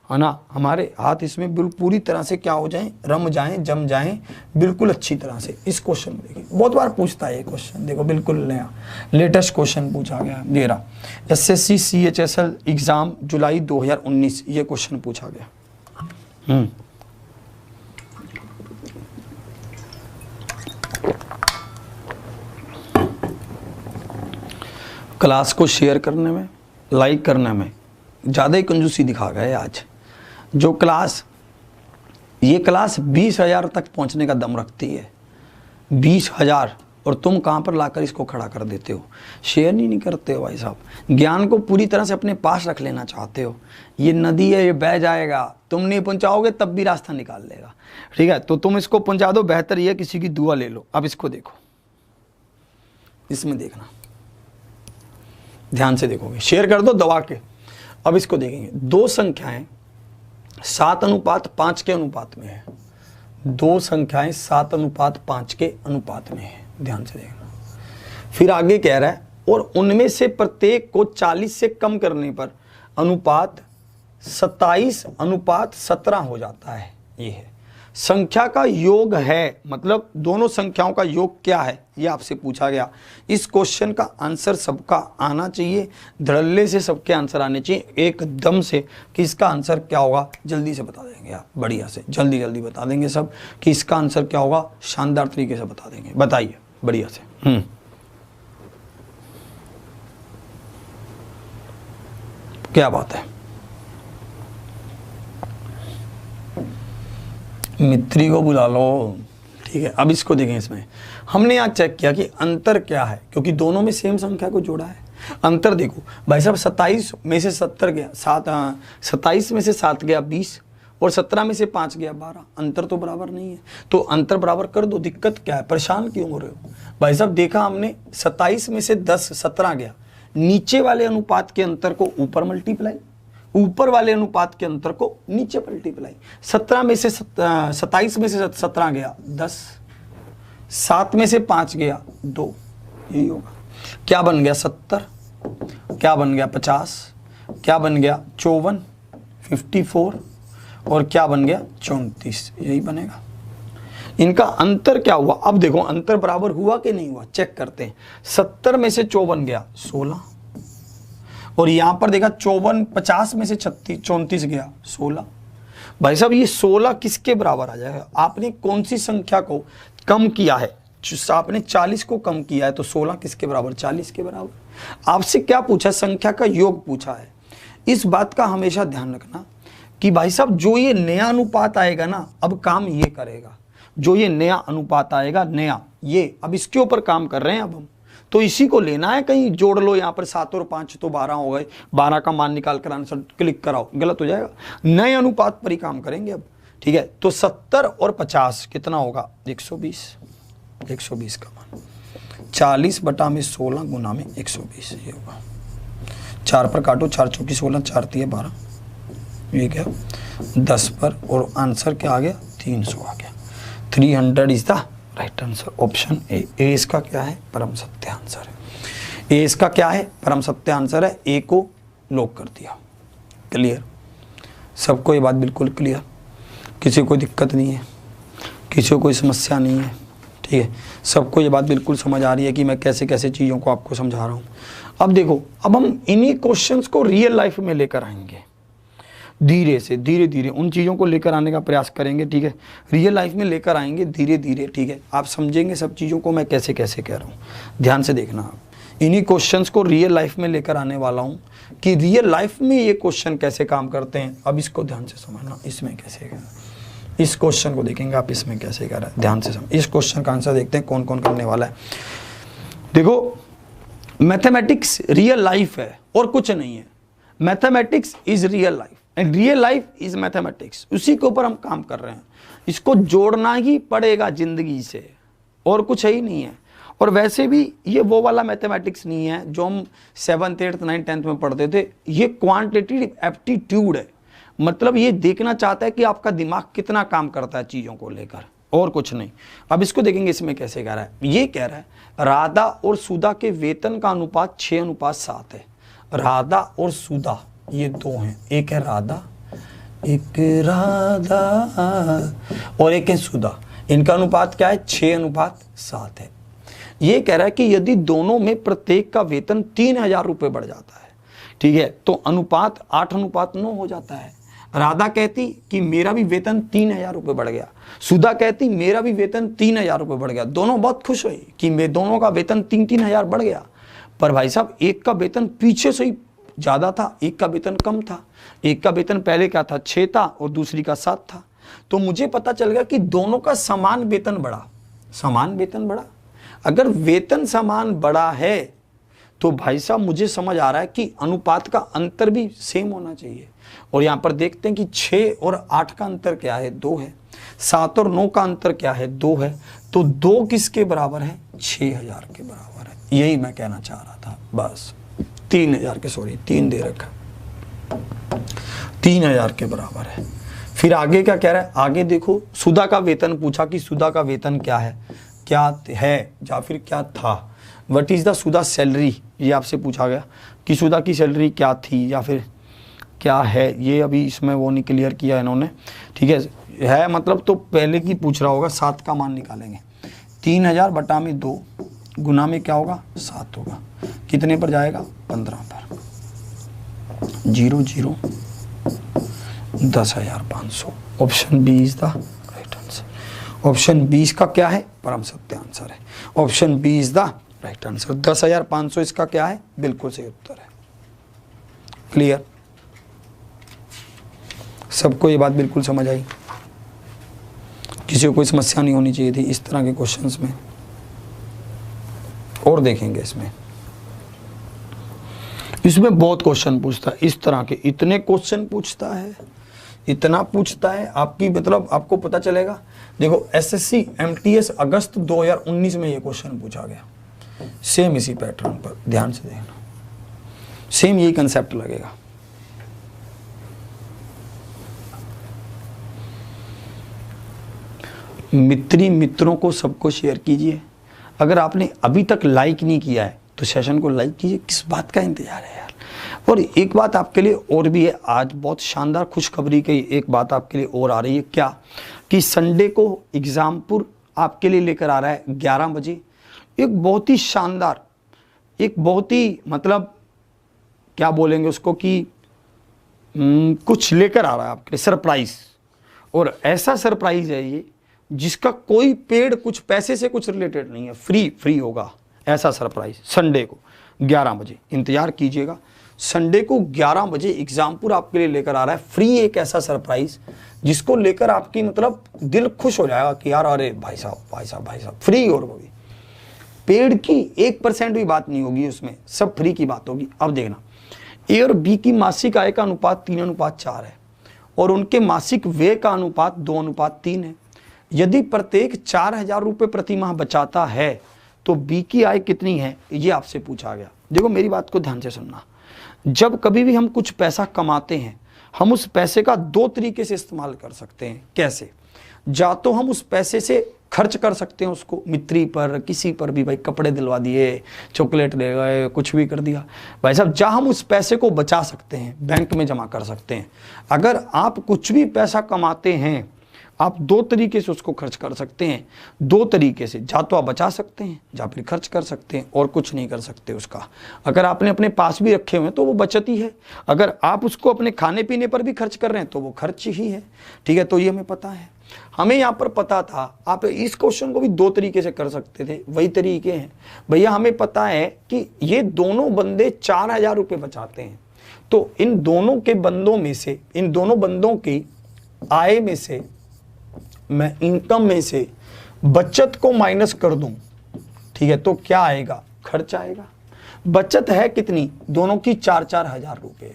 Speaker 1: है ना। हमारे हाथ इसमें बिल्कुल पूरी तरह से क्या हो जाएं, रम जाएं, जम जाएं बिल्कुल अच्छी तरह से। इस क्वेश्चन में देखिए बहुत बार पूछता है ये क्वेश्चन, देखो बिल्कुल नया लेटेस्ट क्वेश्चन पूछा गया। ये रहा SSC CHSL एग्जाम जुलाई 2019, ये क्वेश्चन पूछा गया। क्लास को शेयर करने में, लाइक करने में ज़्यादा ही कंजूसी दिखा गए आज। जो क्लास, ये क्लास 20,000 तक पहुंचने का दम रखती है, 20,000, और तुम कहाँ पर लाकर इसको खड़ा कर देते हो। शेयर नहीं करते हो भाई साहब, ज्ञान को पूरी तरह से अपने पास रख लेना चाहते हो। ये नदी है, ये बह जाएगा, तुम नहीं पहुंचाओगे तब भी रास्ता निकाल लेगा, ठीक है। तो तुम इसको पहुंचा दो, बेहतर ये किसी की दुआ ले लो। अब इसको देखो, इसमें देखना, ध्यान से देखोगे, शेयर कर दो दबा के। अब इसको देखेंगे, दो संख्याएं 7:5 के अनुपात में है। दो संख्याएं 7:5 के अनुपात में है, ध्यान से देखना। फिर आगे कह रहा है और उनमें से प्रत्येक को 40 से कम करने पर अनुपात 27:17 हो जाता है। ये है संख्या का योग है, मतलब दोनों संख्याओं का योग क्या है ये आपसे पूछा गया। इस क्वेश्चन का आंसर सबका आना चाहिए, धड़ल्ले से सबके आंसर आने चाहिए एकदम से कि इसका आंसर क्या होगा। जल्दी से बता देंगे आप, बढ़िया से जल्दी जल्दी बता देंगे सब कि इसका आंसर क्या होगा, शानदार तरीके से बता देंगे। बताइए बढ़िया से। क्या बात है, मित्री को बुला लो, ठीक है। अब इसको देखें, इसमें हमने यहाँ चेक किया कि अंतर क्या है, क्योंकि दोनों में सेम संख्या को जोड़ा है। अंतर देखो भाई साहब, 27 में से 70 गया 27 में से 7 गया 20 और 17 में से 5 गया 12। अंतर तो बराबर नहीं है, तो अंतर बराबर कर दो। दिक्कत क्या है, परेशान क्यों हो रहे हो भाई साहब। देखा हमने 27 में से 10 17 गया, नीचे वाले अनुपात के अंतर को ऊपर मल्टीप्लाई, ऊपर वाले अनुपात के अंतर को नीचे मल्टीप्लाई। 17 में से 27 में से 17 गया 10, 7 में से 5 गया 2, यही होगा। क्या बन गया 70, क्या बन गया 50, क्या बन गया 54, 54 और क्या बन गया 34, यही बनेगा। इनका अंतर क्या हुआ, अब देखो अंतर बराबर हुआ कि नहीं हुआ, चेक करते हैं। 70 में से 54 गया 16 और यहां पर देखा 54, 50 में से 34 गया 16। भाई साहब ये 16 किसके बराबर आ जाएगा। आपने कौन सी संख्या को कम किया है, आपने 40 को कम किया है, तो 16 किसके बराबर, 40 के बराबर। आपसे क्या पूछा, संख्या का योग पूछा है। इस बात का हमेशा ध्यान रखना कि भाई साहब जो ये नया अनुपात आएगा ना, अब काम ये करेगा। जो ये नया अनुपात आएगा, नया ये, अब इसके ऊपर काम कर रहे हैं अब हम, तो इसी को लेना है। कहीं जोड़ लो यहाँ पर 7 और 5 तो 12 हो गए, 12 का मान निकाल कर आंसर क्लिक कराओ, गलत हो जाएगा। नए अनुपात पर ही काम करेंगे अब, ठीक है। तो 70 और 50 कितना होगा, 120, 120 का मान 40 बटा में 16 गुना में 120, ये होगा। 4 पर काटो, 4 चौकी 16, 4 तिये 12, ये क्या 10 पर, और आंसर क्या आ गया 300 आ गया। 300 is the right answer, option A. A इसका क्या है, परम सत्य आंसर है। ए इसका क्या है, परम सत्य आंसर है। ए को लॉक कर दिया। क्लियर, सबको ये बात बिल्कुल क्लियर, किसी को कोई दिक्कत नहीं है, किसी को कोई समस्या नहीं है, ठीक है। सबको ये बात बिल्कुल समझ आ रही है कि मैं कैसे कैसे चीज़ों को आपको समझा रहा हूँ। अब देखो, अब हम इन्हीं क्वेश्चंस को रियल लाइफ में लेकर आएंगे, धीरे से धीरे धीरे उन चीज़ों को लेकर आने का प्रयास करेंगे, ठीक है। रियल लाइफ में लेकर आएंगे धीरे धीरे, ठीक है। आप समझेंगे सब चीज़ों को मैं कैसे कैसे कह रहा हूँ, ध्यान से देखना आप। इन्हीं क्वेश्चंस को रियल लाइफ में लेकर आने वाला हूँ कि रियल लाइफ में ये क्वेश्चन कैसे काम करते हैं। अब इसको ध्यान से समझना, इसमें कैसे कर, इस क्वेश्चन को देखेंगे आप, इसमें कैसे कर रहा है, ध्यान से समझ। इस क्वेश्चन का आंसर देखते हैं कौन कौन करने वाला है। देखो, मैथमेटिक्स रियल लाइफ है और कुछ नहीं है। Mathematics is real life and real life is mathematics, उसी के ऊपर हम काम कर रहे हैं। इसको जोड़ना ही पड़ेगा जिंदगी से, और कुछ है ही नहीं है। और वैसे भी ये वो वाला मैथमेटिक्स नहीं है जो हम 7th 8th 9th 10th में पढ़ते थे। ये क्वांटिटेटिव एप्टीट्यूड है, मतलब ये देखना चाहता है कि आपका दिमाग कितना काम करता है चीज़ों को लेकर, और कुछ नहीं। अब इसको देखेंगे इसमें कैसे कह रहा है। ये कह रहा है राधा और सुधा के वेतन का अनुपात 6:7 है। राधा और सुधा ये दो हैं, एक है राधा, एक राधा और एक है सुधा। इनका अनुपात क्या है, 6:7 है। ये कह रहा है कि यदि दोनों में प्रत्येक का वेतन 3000 रुपये बढ़ जाता है, ठीक है, तो अनुपात 8:9 हो जाता है। राधा कहती कि मेरा भी वेतन 3000 रुपये बढ़ गया, सुधा कहती मेरा भी वेतन 3000 रुपये बढ़ गया। दोनों बहुत खुश हुई कि मैं दोनों का वेतन 3-3 बढ़ गया। पर भाई साहब एक का वेतन पीछे से ही ज़्यादा था, एक का वेतन कम था। एक का वेतन पहले क्या था, 6 था और दूसरी का 7 था। तो मुझे पता चल गया कि दोनों का समान वेतन बढ़ा, समान वेतन बढ़ा। अगर वेतन समान बढ़ा है तो भाई साहब मुझे समझ आ रहा है कि अनुपात का अंतर भी सेम होना चाहिए। और यहाँ पर देखते हैं कि 6 और 8 का अंतर क्या है, 2 है। 7 और 9 का अंतर क्या है, 2 है। तो 2 किसके बराबर है, 6000 के बराबर है। यही मैं कहना चाह रहा था, बस 3000 के, सॉरी 3 दे रखा, 3000 के बराबर है। फिर आगे क्या कह रहा है, आगे देखो, सुधा का वेतन पूछा कि सुधा का वेतन क्या है या फिर क्या था। What is the Sudha salary, ये आपसे पूछा गया कि सुधा की सैलरी क्या थी या फिर क्या है। ये अभी इसमें वो नहीं क्लियर किया इन्होंने, ठीक है मतलब तो पहले की पूछ रहा होगा। 7 का मान निकालेंगे, 3000 बटा में 2 गुना में क्या होगा 7 होगा, कितने पर जाएगा 15 पर, 0 0 10,500। Option B is the right answer. Option B इसका क्या है, परम सत्य आंसर है। Option B is the right answer. 10,500 इसका क्या है, बिल्कुल सही उत्तर है। क्लियर, सबको ये बात बिल्कुल समझ आई, किसी को कोई समस्या नहीं होनी चाहिए थी इस तरह के क्वेश्चंस में। और देखेंगे इसमें बहुत क्वेश्चन पूछता है इस तरह के, इतने क्वेश्चन पूछता है, इतना पूछता है आपकी मतलब आपको पता चलेगा। देखो एसएससी एमटीएस अगस्त 2019 में ये क्वेश्चन पूछा गया, सेम इसी पैटर्न पर, ध्यान से देखना, सेम यही कंसेप्ट लगेगा। मित्रों को सबको शेयर कीजिए। अगर आपने अभी तक लाइक नहीं किया है तो सेशन को लाइक कीजिए, किस बात का इंतजार है यार। और एक बात आपके लिए और भी है, आज बहुत शानदार खुशखबरी की एक बात आपके लिए और आ रही है। क्या कि संडे को एग्जामपुर आपके लिए लेकर आ रहा है 11 बजे एक बहुत ही शानदार, एक बहुत ही मतलब क्या बोलेंगे उसको कि कुछ लेकर आ रहा है आपके लिए सरप्राइज। और ऐसा सरप्राइज है ये जिसका कोई पेड कुछ पैसे से कुछ रिलेटेड नहीं है, फ्री होगा ऐसा सरप्राइज। संडे को 11 बजे इंतजार कीजिएगा। संडे को 11 बजे एग्जामपुर आपके लिए लेकर आ रहा है फ्री एक ऐसा सरप्राइज जिसको लेकर आपकी मतलब दिल खुश हो जाएगा कि यार अरे भाई साहब फ्री। और वो भी पेड की 1% भी बात नहीं होगी उसमें, सब फ्री की बात होगी। अब देखना, ए और बी की मासिक आय का अनुपात 3:4 है और उनके मासिक व्यय का अनुपात 2:3 है। यदि प्रत्येक 4,000 रुपये प्रति माह बचाता है तो बी की आय कितनी है, ये आपसे पूछा गया। देखो मेरी बात को ध्यान से सुनना, जब कभी भी हम कुछ पैसा कमाते हैं हम उस पैसे का 2 तरीके से इस्तेमाल कर सकते हैं। कैसे, या तो हम उस पैसे से खर्च कर सकते हैं उसको मित्री पर, किसी पर भी, भाई कपड़े दिलवा दिए, चॉकलेट ले गए, कुछ भी कर दिया भाई साहब, जहाँ हम उस पैसे को बचा सकते हैं, बैंक में जमा कर सकते हैं। अगर आप कुछ भी पैसा कमाते हैं आप 2 तरीके से उसको खर्च कर सकते हैं। 2 तरीके से, या तो आप बचा सकते हैं या फिर खर्च कर सकते हैं, और कुछ नहीं कर सकते उसका। अगर आपने अपने पास भी रखे हुए हैं तो वो बचत ही है, अगर आप उसको अपने खाने पीने पर भी खर्च कर रहे हैं तो वो खर्च ही है। ठीक है, तो ये हमें पता है। हमें यहाँ पर पता था, आप इस क्वेश्चन को भी 2 तरीके से कर सकते थे, वही तरीके हैं भैया। हमें पता है कि ये दोनों बंदे 4,000 रुपये बचाते हैं, तो इन दोनों के बंदों में से, इन दोनों बंदों की आय में से, मैं इनकम में से बचत को माइनस कर दूं, ठीक है, तो क्या आएगा, खर्च आएगा। बचत है कितनी, दोनों की 4-4 हजार रुपये,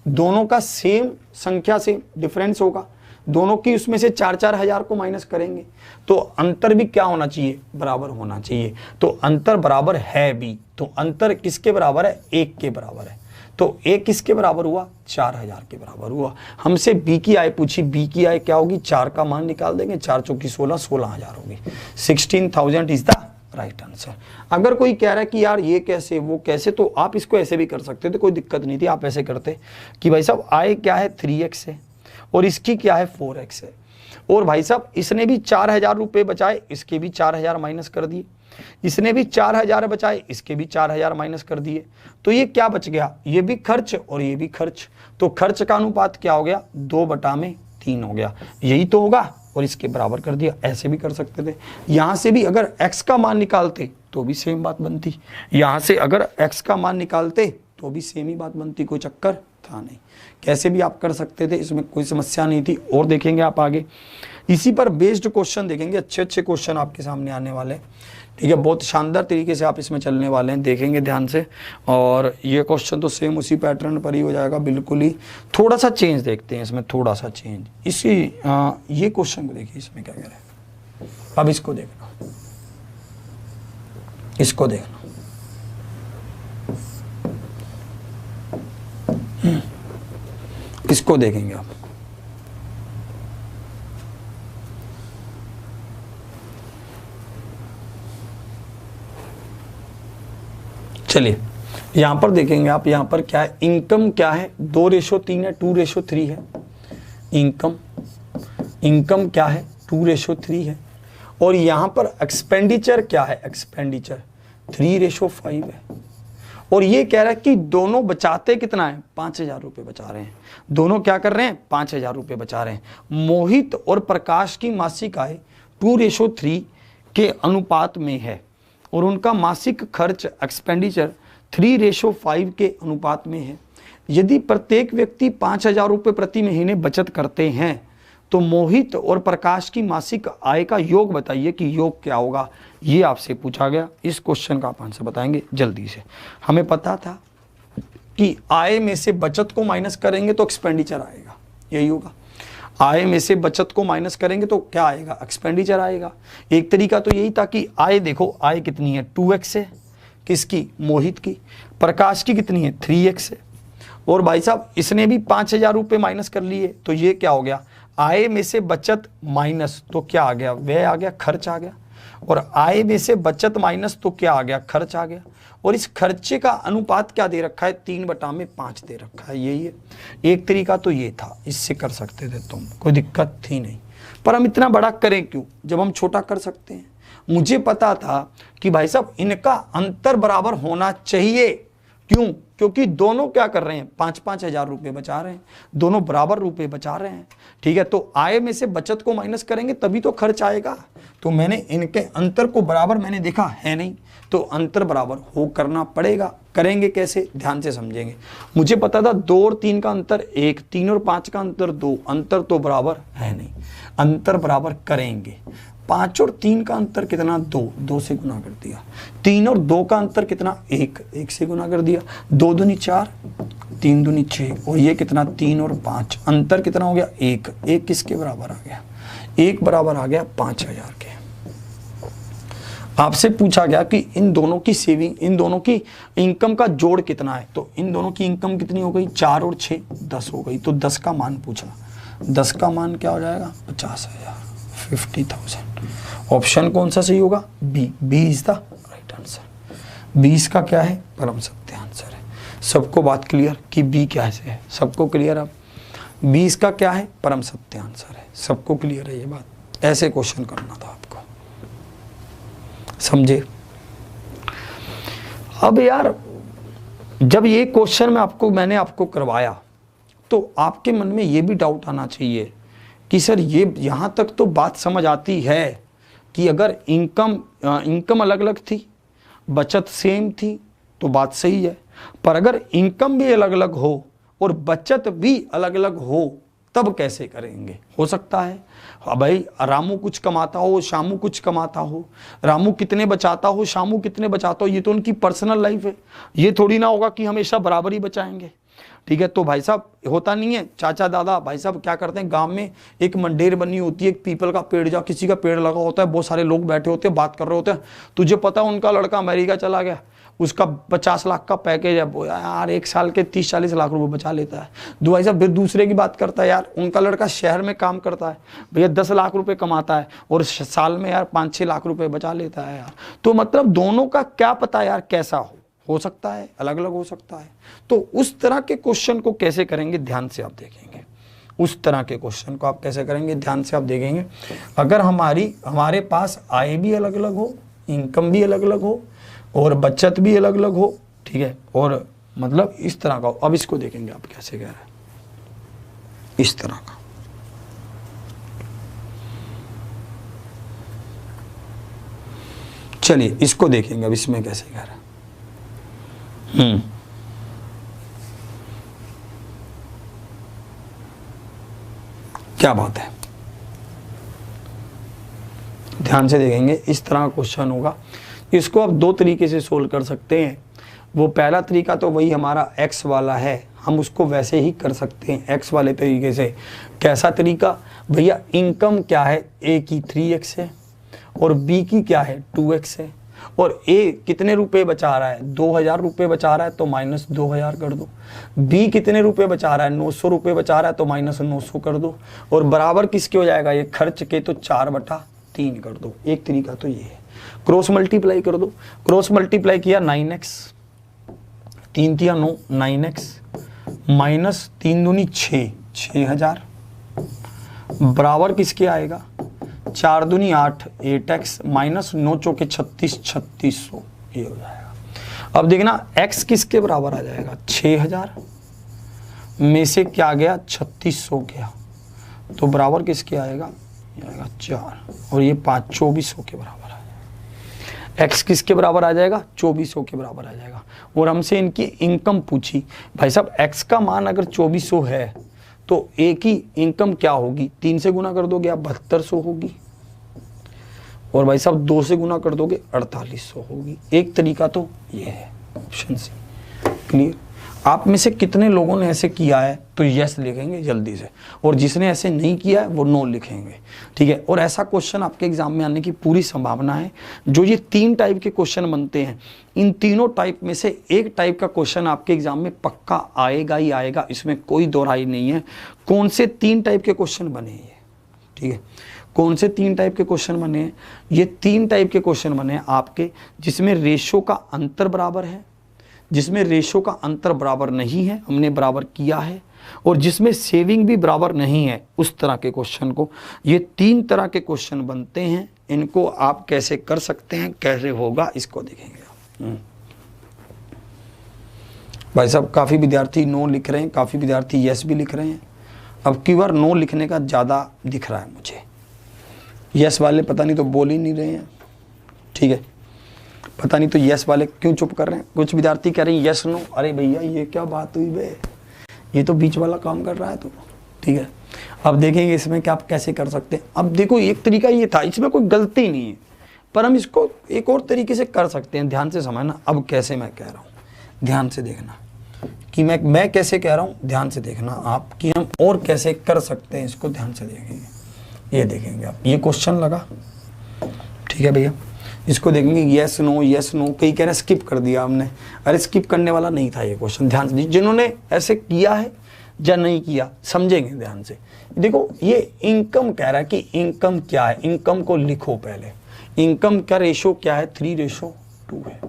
Speaker 1: दोनों का सेम संख्या से डिफरेंस होगा, दोनों की उसमें से 4-4 हजार को माइनस करेंगे तो अंतर भी क्या होना चाहिए, बराबर होना चाहिए। तो अंतर बराबर है भी, तो अंतर किसके बराबर है, 1 के बराबर है। तो ए किसके बराबर हुआ, 4,000 के बराबर हुआ। हमसे बी की आय पूछी, बी की आय क्या होगी, 4 का मान निकाल देंगे, 4 चौकी 16, 16,000 होगी। 16,000 इज द राइट आंसर। अगर कोई कह रहा है कि यार ये कैसे वो कैसे, तो आप इसको ऐसे भी कर सकते थे, कोई दिक्कत नहीं थी। आप ऐसे करते कि भाई साहब आय क्या है 3x है और इसकी क्या है 4x है, और भाई साहब इसने भी 4,000 रुपये बचाए, इसके भी 4,000 माइनस कर दिए, इसने भी 4,000 बचाए, इसके भी 4,000 माइनस कर दिए, तो ये क्या बच गया, ये भी खर्च और ये भी खर्च। तो खर्च का अनुपात क्या हो गया, 2/3 हो गया, यही तो होगा, और इसके बराबर कर दिया। ऐसे भी कर सकते थे। यहां से भी अगर x का मान निकालते तो भी सेम बात बनती, यहां से अगर x का मान निकालते तो भी सेम ही बात बनती, कोई चक्कर था नहीं। कैसे भी आप कर सकते थे, इसमें कोई समस्या नहीं थी। और देखेंगे आप आगे, इसी पर बेस्ड क्वेश्चन देखेंगे, अच्छे अच्छे क्वेश्चन आपके सामने आने वाले हैं। ठीक है, बहुत शानदार तरीके से आप इसमें चलने वाले हैं, देखेंगे ध्यान से। और ये क्वेश्चन तो सेम उसी पैटर्न पर ही हो जाएगा बिल्कुल ही। थोड़ा सा चेंज देखते हैं इसमें, थोड़ा सा चेंज। इसी ये क्वेश्चन को देखिए, इसमें क्या कह रहे हैं। अब इसको देखना, इसको देखना, इसको देखेंगे आप। चलिए यहाँ पर देखेंगे आप, यहाँ पर क्या है, इनकम क्या है, 2:3 है, 2:3 है। इनकम क्या है, 2:3 है। और यहाँ पर एक्सपेंडिचर क्या है, एक्सपेंडिचर 3:5 है। और ये कह रहा है कि दोनों बचाते कितना है, 5,000 रुपये बचा रहे हैं। दोनों क्या कर रहे हैं, 5,000 रुपये बचा रहे हैं। मोहित और प्रकाश की मासिक आय 2:3 के अनुपात में है और उनका मासिक खर्च एक्सपेंडिचर 3:5 के अनुपात में है। यदि प्रत्येक व्यक्ति 5,000 रुपये प्रति महीने बचत करते हैं तो मोहित और प्रकाश की मासिक आय का योग बताइए कि योग क्या होगा। ये आपसे पूछा गया। इस क्वेश्चन का आप आंसर बताएंगे जल्दी से। हमें पता था कि आय में से बचत को माइनस करेंगे तो एक्सपेंडिचर आएगा, यही होगा। आय में से बचत को माइनस करेंगे तो क्या आएगा, एक्सपेंडिचर आएगा। एक तरीका तो यही था कि आय देखो, आय कितनी है, 2x है, किसकी, मोहित की। प्रकाश की कितनी है, 3x है। और भाई साहब इसने भी 5,000 रुपये माइनस कर लिए, तो ये क्या हो गया, आय में से बचत माइनस तो क्या आ गया, व्यय आ गया, खर्च आ गया। और आय में से बचत माइनस तो क्या आ गया, खर्च आ गया। और इस खर्चे का अनुपात क्या दे रखा है, 3/5 दे रखा है। यही है एक तरीका तो ये था, इससे कर सकते थे तुम, कोई दिक्कत थी नहीं। पर हम इतना बड़ा करें क्यों जब हम छोटा कर सकते हैं। मुझे पता था कि भाई साहब इनका अंतर बराबर होना चाहिए। क्यों, क्योंकि दोनों क्या कर रहे हैं, 5-5 हज़ार रुपये बचा रहे हैं, दोनों बराबर रुपए बचा रहे हैं। ठीक है, तो आय में से बचत को माइनस करेंगे तभी तो खर्च आएगा। तो मैंने इनके अंतर को बराबर मैंने देखा है नहीं, तो अंतर बराबर हो करना पड़ेगा। करेंगे कैसे, ध्यान से समझेंगे। मुझे पता था 2 और 3 का अंतर 1, 3 और 5 का अंतर 2, अंतर तो बराबर है नहीं, अंतर बराबर करेंगे। 5 और 3 का अंतर कितना, 2, 2 से गुना कर दिया। 3 और 2 का अंतर कितना, 1, 1 से गुना कर दिया। 2 दूनी 4, 3 दूनी 6, और ये कितना, 3 और 5, अंतर कितना हो गया, 1, 1 किसके बराबर आ गया, 1 बराबर आ गया 5,000 के। आपसे पूछा गया कि इन दोनों की सेविंग, इन दोनों की इनकम का जोड़ कितना है, तो इन दोनों की इनकम कितनी हो गई, 4 और 6 10 हो गई। तो 10 का मान पूछा, 10 का मान क्या हो जाएगा, 50,000, 50,000। ऑप्शन कौन सा सही होगा, B, B is the right answer. 20 का क्या है, परम सत्य आंसर है। सबको बात क्लियर कि बी क्या है, सबको क्लियर। अब 20 का क्या है, परम सत्य आंसर है, सबको क्लियर है ये बात। ऐसे क्वेश्चन करना था आपको, समझे। अब यार जब ये क्वेश्चन मैंने आपको करवाया तो आपके मन में ये भी डाउट आना चाहिए कि सर ये यहाँ तक तो बात समझ आती है कि अगर इनकम अलग अलग थी, बचत सेम थी तो बात सही है। पर अगर इनकम भी अलग अलग हो और बचत भी अलग अलग हो तब कैसे करेंगे। हो सकता है भाई रामू कुछ कमाता हो, शामू कुछ कमाता हो, रामू कितने बचाता हो, शामू कितने बचाता हो, ये तो उनकी पर्सनल लाइफ है। ये थोड़ी ना होगा कि हमेशा बराबर ही बचाएंगे। ठीक है, तो भाई साहब होता नहीं है, चाचा दादा भाई साहब क्या करते हैं, गांव में एक मंडेर बनी होती है, एक पीपल का पेड़, जा किसी का पेड़ लगा होता है, बहुत सारे लोग बैठे होते हैं, बात कर रहे होते हैं। तुझे पता है उनका लड़का अमेरिका चला गया, उसका 50 लाख का पैकेज है यार, 1 साल के 30-40 लाख रुपए बचा लेता है। भाई साहब फिर दूसरे की बात करता है, यार उनका लड़का शहर में काम करता है, भैया 10 लाख रुपए कमाता है और साल में यार 5-6 लाख रुपए बचा लेता है यार। तो मतलब दोनों का क्या पता यार कैसा हो सकता है, अलग अलग हो सकता है। तो उस तरह के क्वेश्चन को कैसे करेंगे, ध्यान से आप देखेंगे। उस तरह के क्वेश्चन को आप कैसे करेंगे, ध्यान से आप देखेंगे। अगर हमारे पास आय भी अलग अलग हो, इनकम भी अलग अलग हो और बचत भी अलग अलग हो, ठीक है, और मतलब इस तरह का हो। अब इसको देखेंगे आप कैसे कह रहे हैं, इस तरह का। चलिए इसको देखेंगे अब, इसमें कैसे कह रहे हैं। क्या बात है, ध्यान से देखेंगे। इस तरह का क्वेश्चन होगा। इसको आप 2 तरीके से सोल्व कर सकते हैं। वो पहला तरीका तो वही हमारा x वाला है, हम उसको वैसे ही कर सकते हैं x वाले तरीके से। कैसा तरीका, भैया इनकम क्या है, a की 3x है और b की क्या है 2x है, और a कितने रुपए बचा रहा है, 2,000 रुपये बचा रहा है तो माइनस 2,000 कर दो। b कितने रुपए बचा रहा है, 900 रुपये बचा रहा है तो माइनस 900 कर दो। और बराबर किसके हो जाएगा, ये खर्च के, तो 4/3 कर दो। एक तरीका तो ये है। क्रॉस मल्टीप्लाई कर दो, क्रॉस मल्टीप्लाई किया 9x, 3 तिया 9, 9x माइनस 3 दूनी 6, 6000 बराबर किसके आएगा, 4 दूनी 8, 8x माइनस 9 चौके 36, 3600 ये हो जाएगा। अब देखना x किसके बराबर आ जाएगा, 6000 में से क्या गया 3600 गया, तो बराबर किसके आएगा, ये आएगा 4 और ये 5, 2400 के बराबर आ जाएगा। x किसके बराबर आ जाएगा, 2400 के बराबर आ जाएगा। और हमसे इनकी इनकम पूछी, भाई साहब x का मान अगर 2400 है तो a की इनकम क्या होगी, 3 से गुना कर दोगे आप 7200 होगी, और भाई साहब 2 से गुना कर दोगे 4800 होगी। एक तरीका तो ये है, ऑप्शन सी। क्लियर। आप में से कितने लोगों ने ऐसे किया है तो यस लिखेंगे जल्दी से, और जिसने ऐसे नहीं किया है वो नो लिखेंगे, ठीक है। और ऐसा क्वेश्चन आपके एग्जाम में आने की पूरी संभावना है। जो ये 3 टाइप के क्वेश्चन बनते हैं, इन तीनों टाइप में से एक टाइप का क्वेश्चन आपके एग्जाम में पक्का आएगा ही आएगा, इसमें कोई दोहराई नहीं है। कौन से 3 टाइप के क्वेश्चन बने ये, ठीक है, कौन से 3 टाइप के क्वेश्चन बने हैं, ये 3 टाइप के क्वेश्चन बने हैं आपके, जिसमें रेशो का अंतर बराबर है, जिसमें रेशो का अंतर बराबर नहीं है, हमने बराबर किया है, और जिसमें सेविंग भी बराबर नहीं है, उस तरह के क्वेश्चन को, ये 3 तरह के क्वेश्चन बनते हैं। इनको आप कैसे कर सकते हैं, कैसे होगा, इसको देखेंगे। भाई साहब काफ़ी विद्यार्थी नो लिख रहे हैं, काफ़ी विद्यार्थी यस भी लिख रहे हैं। अब की बार नो लिखने का ज़्यादा दिख रहा है मुझे, यस वाले पता नहीं तो बोल ही नहीं रहे हैं, ठीक है, पता नहीं तो यस वाले क्यों चुप कर रहे हैं। कुछ विद्यार्थी कह रहे हैं यस नो, अरे भैया ये क्या बात हुई बे, ये तो बीच वाला काम कर रहा है तो, ठीक है। अब देखेंगे इसमें क्या आप कैसे कर सकते हैं। अब देखो एक तरीका ये था, इसमें कोई गलती नहीं है, पर हम इसको एक और तरीके से कर सकते हैं। ध्यान से समझना अब कैसे मैं कह रहा हूँ, ध्यान से देखना कि मैं कैसे कह रहा हूँ, ध्यान से देखना आप कि हम और कैसे कर सकते हैं, इसको ध्यान से देखेंगे। ये देखेंगे आप, ये क्वेश्चन लगा, ठीक है भैया, इसको देखेंगे यस नो यस नो, कई कह रहे स्किप कर दिया हमने, अरे स्किप करने वाला नहीं था ये क्वेश्चन। ध्यान से जिन्होंने ऐसे किया है या नहीं किया समझेंगे ध्यान से। देखो ये इनकम कह रहा है कि इनकम क्या है, इनकम को लिखो पहले, इनकम का रेशो क्या है, 3:2 है।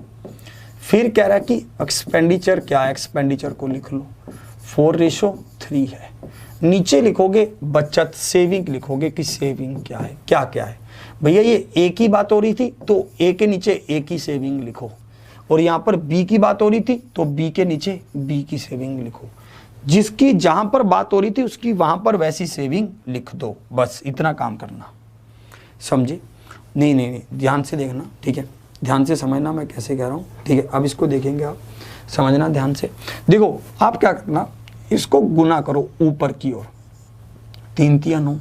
Speaker 1: फिर कह रहा है कि एक्सपेंडिचर क्या है, एक्सपेंडिचर को लिख लो, 4:3 है। नीचे लिखोगे बचत, सेविंग लिखोगे कि सेविंग क्या है, क्या क्या है। भैया ये ए की बात हो रही थी तो ए के नीचे ए की सेविंग लिखो, और यहाँ पर बी की बात हो रही थी तो बी के नीचे बी की सेविंग लिखो। जिसकी जहां पर बात हो रही थी उसकी वहां पर वैसी सेविंग लिख दो, बस इतना काम करना, समझे। नहीं, ध्यान से देखना, ठीक है, ध्यान से समझना मैं कैसे कह रहा हूँ, ठीक है। अब इसको देखेंगे आप, समझना ध्यान से। देखो आप क्या करना, इसको गुना करो ऊपर की ओर, 3 तिया 9,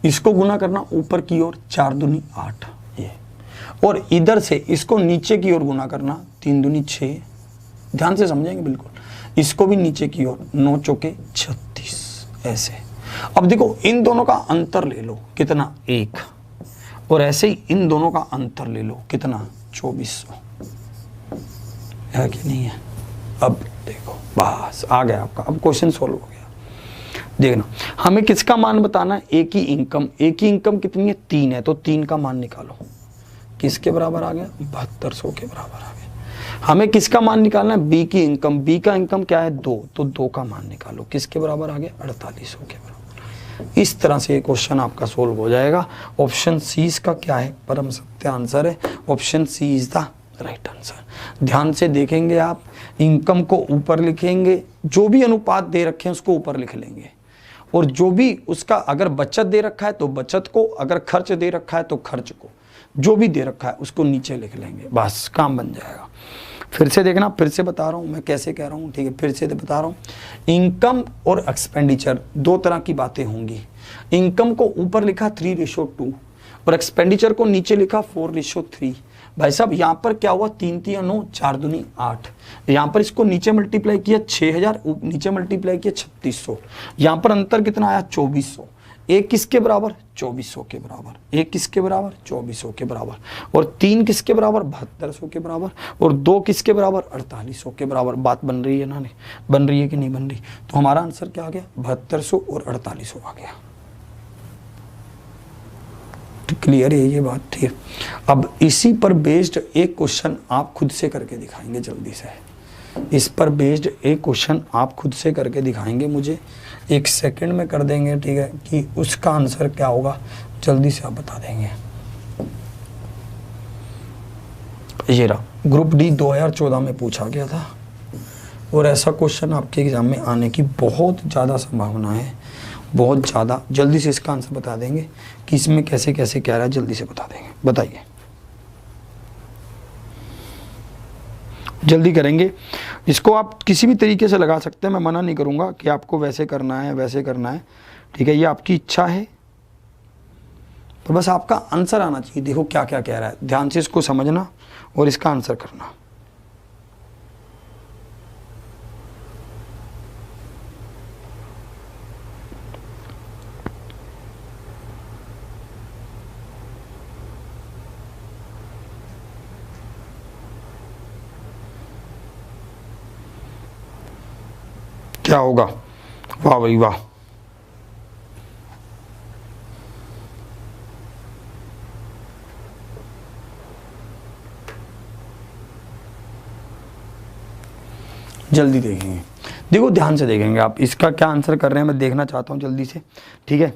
Speaker 1: इसको गुना करना ऊपर की ओर, 4 दूनी 8 ये, और इधर से इसको नीचे की ओर गुना करना, 3 दूनी 6, ध्यान से समझेंगे बिल्कुल। इसको भी नीचे की ओर, 9 चौके 36 ऐसे। अब देखो इन दोनों का अंतर ले लो, कितना 1, और ऐसे ही इन दोनों का अंतर ले लो, कितना 2400 है कि नहीं है। अब देखो बस आ गया आपका, अब क्वेश्चन सोल्व हो गया। देखना हमें किसका मान बताना है, ए की इनकम, ए की इनकम कितनी है 3 है, तो 3 का मान निकालो, किसके बराबर आ गया 7200 के बराबर आ गया। हमें किसका मान निकालना है, बी की इनकम, बी का इनकम क्या है 2, तो 2 का मान निकालो, किसके बराबर आ गया 4800 के बराबर। इस तरह से ये क्वेश्चन आपका सोल्व हो जाएगा। ऑप्शन सी इसका क्या है, परम सत्य आंसर है, option C is the right answer. ध्यान से देखेंगे आप, इनकम को ऊपर लिखेंगे, जो भी अनुपात दे रखे हैं उसको ऊपर लिख लेंगे, और जो भी उसका अगर बचत दे रखा है तो बचत को, अगर खर्च दे रखा है तो खर्च को, जो भी दे रखा है उसको नीचे लिख लेंगे, बस काम बन जाएगा। फिर से देखना, फिर से बता रहा हूँ मैं कैसे कह रहा हूँ, ठीक है, फिर से बता रहा हूँ। इनकम और एक्सपेंडिचर 2 तरह की बातें होंगी। इनकम को ऊपर लिखा 3:2 और एक्सपेंडिचर को नीचे लिखा 4:3। भाई साहब यहाँ पर क्या हुआ, 3 तिया 9, 4 दूनी 8, यहाँ पर इसको नीचे मल्टीप्लाई किया 6000, नीचे मल्टीप्लाई किया 3600, यहाँ पर अंतर कितना आया 2400। एक किसके बराबर 2400 के बराबर, एक किसके बराबर 2400 के बराबर, और 3 किसके बराबर 7200 के बराबर, और 2 किसके बराबर 4800 के बराबर। बात बन रही है ना, नहीं बन रही है कि नहीं बन रही। तो हमारा आंसर क्या आ गया 7200 और 4800 आ गया। क्लियर है ये बात, ठीक है। अब इसी पर बेस्ड एक क्वेश्चन आप खुद से करके दिखाएंगे जल्दी से। इस पर बेस्ड एक क्वेश्चन आप खुद से करके दिखाएंगे, मुझे 1 सेकंड में कर देंगे, ठीक है, कि उसका आंसर क्या होगा जल्दी से आप बता देंगे। ये रहा, ग्रुप डी 2014 में पूछा गया था और ऐसा क्वेश्चन आपके एग्जाम में आने की बहुत ज़्यादा संभावना है, बहुत ज़्यादा। जल्दी से इसका आंसर बता देंगे कि इसमें कैसे कैसे क्या रहा है, जल्दी से बता देंगे, बताइए, जल्दी करेंगे। इसको आप किसी भी तरीके से लगा सकते हैं, मैं मना नहीं करूंगा कि आपको वैसे करना है वैसे करना है, ठीक है, ये आपकी इच्छा है, तो बस आपका आंसर आना चाहिए। देखो क्या क्या कह रहा है, ध्यान से इसको समझना और इसका आंसर करना। क्या होगा? वाह भाई वाह, जल्दी देखेंगे, देखो ध्यान से देखेंगे आप, इसका क्या आंसर कर रहे हैं मैं देखना चाहता हूं जल्दी से, ठीक है।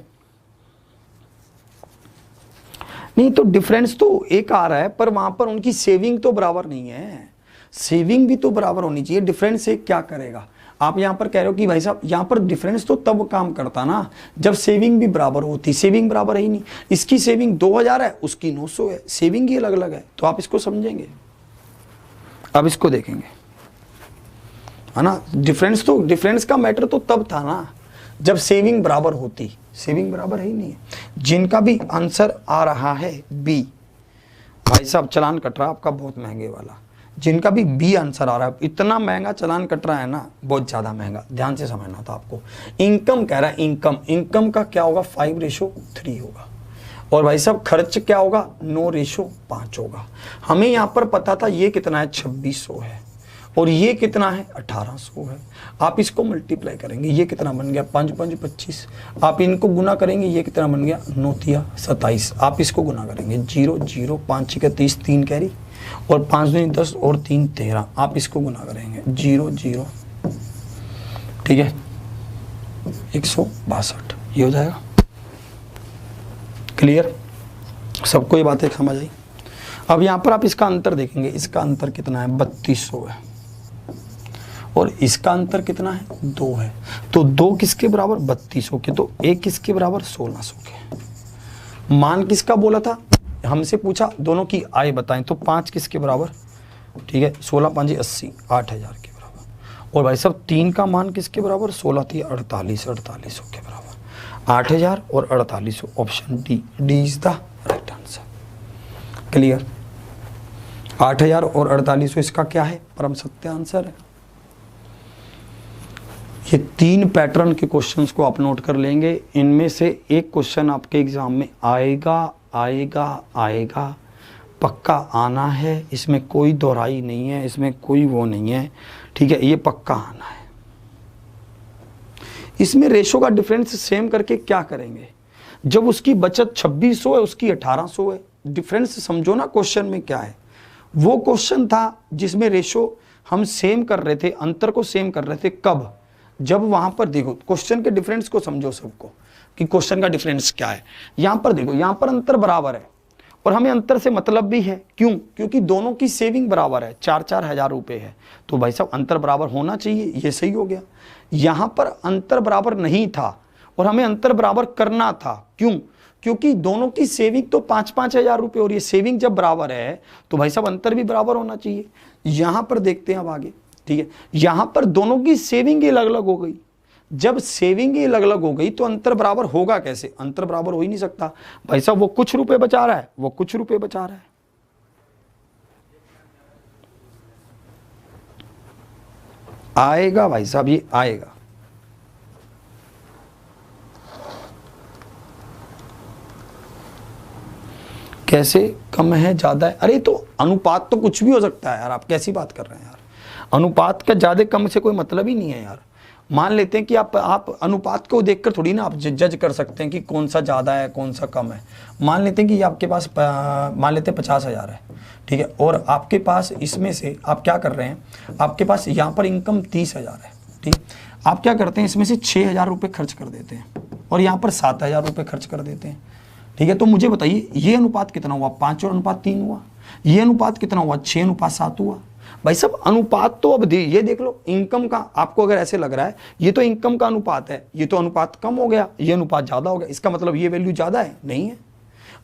Speaker 1: नहीं तो डिफरेंस तो एक आ रहा है, पर वहां पर उनकी सेविंग तो बराबर नहीं है, सेविंग भी तो बराबर होनी चाहिए। डिफरेंस एक क्या करेगा? आप यहां पर कह रहे हो कि भाई साहब यहां पर डिफरेंस तो तब काम करता ना जब सेविंग भी बराबर होती, सेविंग बराबर है ही नहीं। इसकी सेविंग 2000 है, उसकी 900 है, सेविंग ही अलग अलग है, तो आप इसको समझेंगे। अब इसको देखेंगे, है ना, डिफरेंस का मैटर तो तब था ना जब सेविंग बराबर होती, सेविंग बराबर है ही नहीं है। जिनका भी आंसर आ रहा है बी, भाई साहब चलान कट रहा है आपका बहुत महंगे वाला, जिनका भी बी आंसर आ रहा है, इतना महंगा चलान कट रहा है ना, बहुत ज्यादा महंगा, ध्यान से समझना था आपको। इनकम कह रहा है, इनकम का क्या होगा? 5:3 होगा, और भाई साहब खर्च क्या होगा? 9:5 होगा। हमें यहां पर पता था ये कितना है, 2600 है, और ये कितना है, 1800 है। आप इसको मल्टीप्लाई करेंगे, ये कितना बन गया, 5 5 25। आप इनको गुना करेंगे, ये कितना बन गया, 9 3 27। आप इसको गुना करेंगे, 0 0 5 6 30, 3 कैरी, और 5 2 10 और 3 13। आप इसको गुना करेंगे, 0 0, ठीक है, 162, ये हो जाएगा। क्लियर? सबको ये बातें समझ आई? अब यहां पर आप इसका अंतर देखेंगे, इसका अंतर कितना है, 3200 है, और इसका अंतर कितना है, 2 है। तो 2 किसके बराबर, 3200 के, तो 1 किसके बराबर, 1600 के। मान किसका बोला था, हमसे पूछा दोनों की आय बताएं, तो 5 किसके बराबर, ठीक है, 16 5 80, 8000 के बराबर। और भाई साहब 3 का मान किसके बराबर, 16 3 48, 4800 के बराबर। 8000 और 4800, option D is the right answer. Clear? 8000 और 4800 इसका क्या है, परम सत्य आंसर है। ये 3 पैटर्न के क्वेश्चंस को आप नोट कर लेंगे, इनमें से एक क्वेश्चन आपके एग्जाम में आएगा आएगा आएगा, पक्का आना है, इसमें कोई दोहराई नहीं है, इसमें कोई वो नहीं है, ठीक है, ये पक्का आना है। इसमें रेशो का डिफरेंस सेम करके क्या करेंगे, जब उसकी बचत 2600 है, उसकी 1800 है, डिफरेंस समझो ना क्वेश्चन में क्या है। वो क्वेश्चन था जिसमें रेशो हम सेम कर रहे थे, अंतर को सेम कर रहे थे, कब? जब वहां पर देखो क्वेश्चन के डिफरेंस को समझो सबको कि क्वेश्चन का डिफरेंस क्या है। यहां पर देखो, यहां पर अंतर बराबर है और हमें अंतर से मतलब भी है, क्यों? क्योंकि दोनों की सेविंग बराबर है, 4-4 हजार रुपए है, तो भाई साहब अंतर बराबर होना चाहिए, ये सही हो गया। यहां पर अंतर बराबर नहीं था और हमें अंतर बराबर करना था, क्यों? क्योंकि दोनों की सेविंग तो 5-5 हजार रुपए हो रही है, सेविंग जब बराबर है तो भाई साहब अंतर भी बराबर होना चाहिए। यहां पर देखते हैं अब आगे, ठीक है, यहां पर दोनों की सेविंग ही अलग अलग हो गई। जब सेविंग ही अलग अलग हो गई तो अंतर बराबर होगा कैसे? अंतर बराबर हो ही नहीं सकता भाई साहब, वो कुछ रुपए बचा रहा है, वो कुछ रुपए बचा रहा है। आएगा भाई साहब, ये आएगा। कैसे कम है ज्यादा है? अरे तो अनुपात तो कुछ भी हो सकता है यार, आप कैसी बात कर रहे हैं यार, अनुपात का ज्यादा कम से कोई मतलब ही नहीं है यार। मान लेते हैं कि आप अनुपात को देखकर थोड़ी ना आप जज कर सकते हैं कि कौन सा ज़्यादा है कौन सा कम है। मान लेते हैं कि आपके पास मान लेते हैं 50,000 है, ठीक है, और आपके पास इसमें से आप क्या कर रहे हैं, आपके पास यहाँ पर इनकम 30,000 है, ठीक। आप क्या करते हैं, इसमें से 6,000 रुपये खर्च कर देते हैं और यहाँ पर 7,000 रुपये खर्च कर देते हैं, ठीक है। तो मुझे बताइए ये अनुपात कितना हुआ, 5:3 हुआ। ये अनुपात कितना हुआ, 6:7 हुआ। भाई सब अनुपात तो अब ये देख लो, इनकम का आपको अगर ऐसे लग रहा है ये तो इनकम का अनुपात है, ये तो अनुपात कम हो गया, ये अनुपात ज़्यादा हो गया, इसका मतलब ये वैल्यू ज़्यादा है, नहीं है।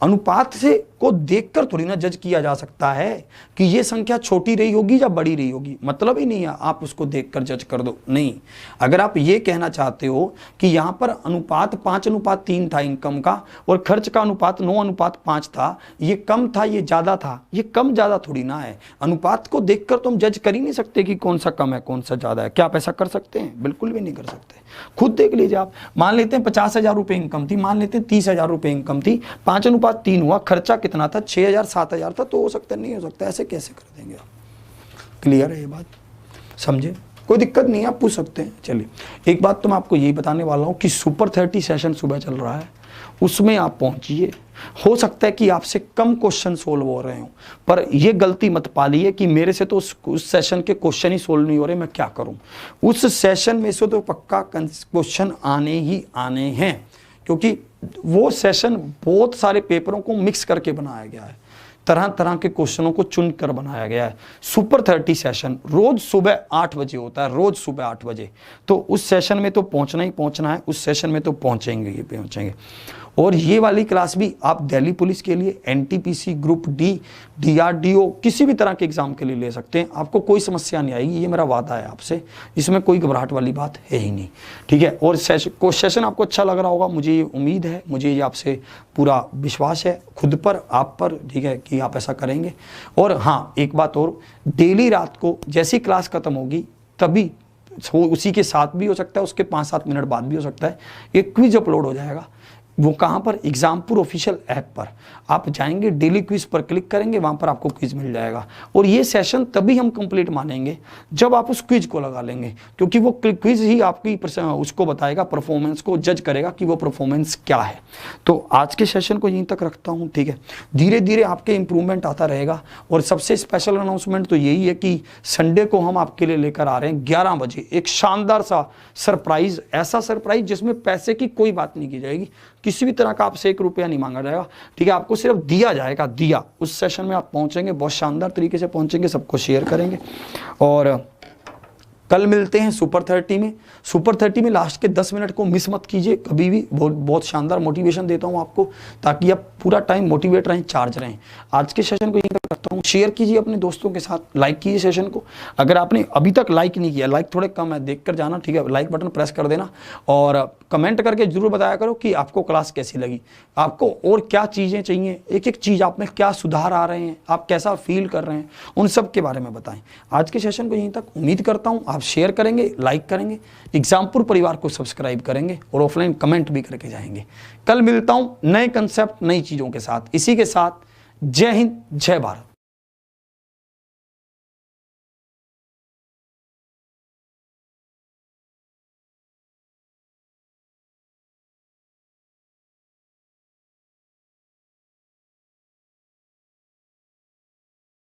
Speaker 1: अनुपात से को देखकर थोड़ी ना जज किया जा सकता है कि ये संख्या छोटी रही होगी या बड़ी रही होगी, मतलब ही नहीं है आप उसको देखकर जज कर दो, नहीं। अगर आप ये कहना चाहते हो कि यहाँ पर अनुपात 5:3 था इनकम का और खर्च का अनुपात 9:5 था, ये कम था ये ज़्यादा था, ये कम ज़्यादा थोड़ी ना है। अनुपात को देखकर तो हम जज कर ही नहीं सकते कि कौन सा कम है कौन सा ज़्यादा है। क्या आप ऐसा कर सकते हैं? बिल्कुल भी नहीं कर सकते। खुद देख लीजिए आप, मान लेते हैं 50,000 रुपये इनकम थी, मान लेते हैं 30,000 रुपये इनकम थी, 5:3 हुआ, खर्चा कितना था, 6,000 7,000 था, तो हो सकता है नहीं हो सकता, ऐसे कैसे कर देंगे आप? क्लियर है ये बात, समझे? कोई दिक्कत नहीं है, आप पूछ सकते हैं। चलिए एक बात तो मैं आपको यही बताने वाला हूँ कि सुपर 30 सेशन सुबह चल रहा है, उसमें आप पहुंचिए। हो सकता है कि आपसे कम क्वेश्चन सोल्व हो रहे हो, पर यह गलती मत पालिए कि मेरे से तो उस सेशन के क्वेश्चन ही सोल्व नहीं हो रहे, मैं क्या करूं। उस सेशन में से तो पक्का क्वेश्चन आने ही आने हैं, क्योंकि वो सेशन बहुत सारे पेपरों को मिक्स करके बनाया गया है, तरह तरह के क्वेश्चनों को चुनकर बनाया गया है। सुपर 30 सेशन रोज सुबह 8 बजे होता है, रोज सुबह 8 बजे। तो उस सेशन में तो पहुंचना ही पहुंचना है, उस सेशन में तो पहुंचेंगे ही पहुंचेंगे। और ये वाली क्लास भी आप दिल्ली पुलिस के लिए, एनटीपीसी, ग्रुप डी, डीआरडीओ, किसी भी तरह के एग्जाम के लिए ले सकते हैं, आपको कोई समस्या नहीं आएगी, ये मेरा वादा है आपसे, इसमें कोई घबराहट वाली बात है ही नहीं, ठीक है। और सेशन आपको अच्छा लग रहा होगा, मुझे ये उम्मीद है, मुझे ये आपसे पूरा विश्वास है खुद पर, आप पर, ठीक है, कि आप ऐसा करेंगे। और हाँ, एक बात और, डेली रात को जैसी क्लास खत्म होगी तभी उसी के साथ भी हो सकता है, उसके 5-7 मिनट बाद भी हो सकता है, एक क्विज अपलोड हो जाएगा। वो कहाँ पर? एग्जामपुर ऑफिशियल ऐप पर आप जाएंगे, डेली क्विज पर क्लिक करेंगे, वहाँ पर आपको क्विज मिल जाएगा। और ये सेशन तभी हम कंप्लीट मानेंगे जब आप उस क्विज को लगा लेंगे, क्योंकि वो क्विज ही आपकी उसको बताएगा, परफॉर्मेंस को जज करेगा कि वो परफॉर्मेंस क्या है। तो आज के सेशन को यहीं तक रखता हूँ, ठीक है। धीरे धीरे आपके इंप्रूवमेंट आता रहेगा। और सबसे स्पेशल अनाउंसमेंट तो यही है कि संडे को हम आपके लिए लेकर आ रहे हैं 11 बजे एक शानदार सा सरप्राइज, ऐसा सरप्राइज जिसमें पैसे की कोई बात नहीं की जाएगी, किसी भी तरह का आपसे 1 रुपया नहीं मांगा जाएगा, ठीक है। आपको सिर्फ दिया जाएगा, दिया। उस सेशन में आप पहुंचेंगे, बहुत शानदार तरीके से पहुंचेंगे, सबको शेयर करेंगे। और कल मिलते हैं सुपर 30 में। सुपर 30 में लास्ट के 10 मिनट को मिस मत कीजिए कभी भी, बहुत शानदार मोटिवेशन देता हूं आपको, ताकि आप पूरा टाइम मोटिवेट रहें, चार्ज रहें। आज के सेशन को यहीं तक रखता हूं, शेयर कीजिए अपने दोस्तों के साथ, लाइक कीजिए सेशन को। अगर आपने अभी तक लाइक नहीं किया, लाइक थोड़े कम है, देख कर जाना, ठीक है, लाइक बटन प्रेस कर देना। और कमेंट करके जरूर बताया करो कि आपको क्लास कैसी लगी, आपको और क्या चीज़ें चाहिए, एक एक चीज़ आप में क्या सुधार आ रहे हैं, आप कैसा फील कर रहे हैं, उन सब के बारे में बताएं। आज के सेशन को यहीं तक, उम्मीद करता हूं आप शेयर करेंगे, लाइक करेंगे, एग्जामपुर परिवार को सब्सक्राइब करेंगे और ऑफलाइन कमेंट भी करके जाएंगे। कल मिलता हूं नए कंसेप्ट, नई चीज़ों के साथ। इसी के साथ जय हिंद, जय भारत।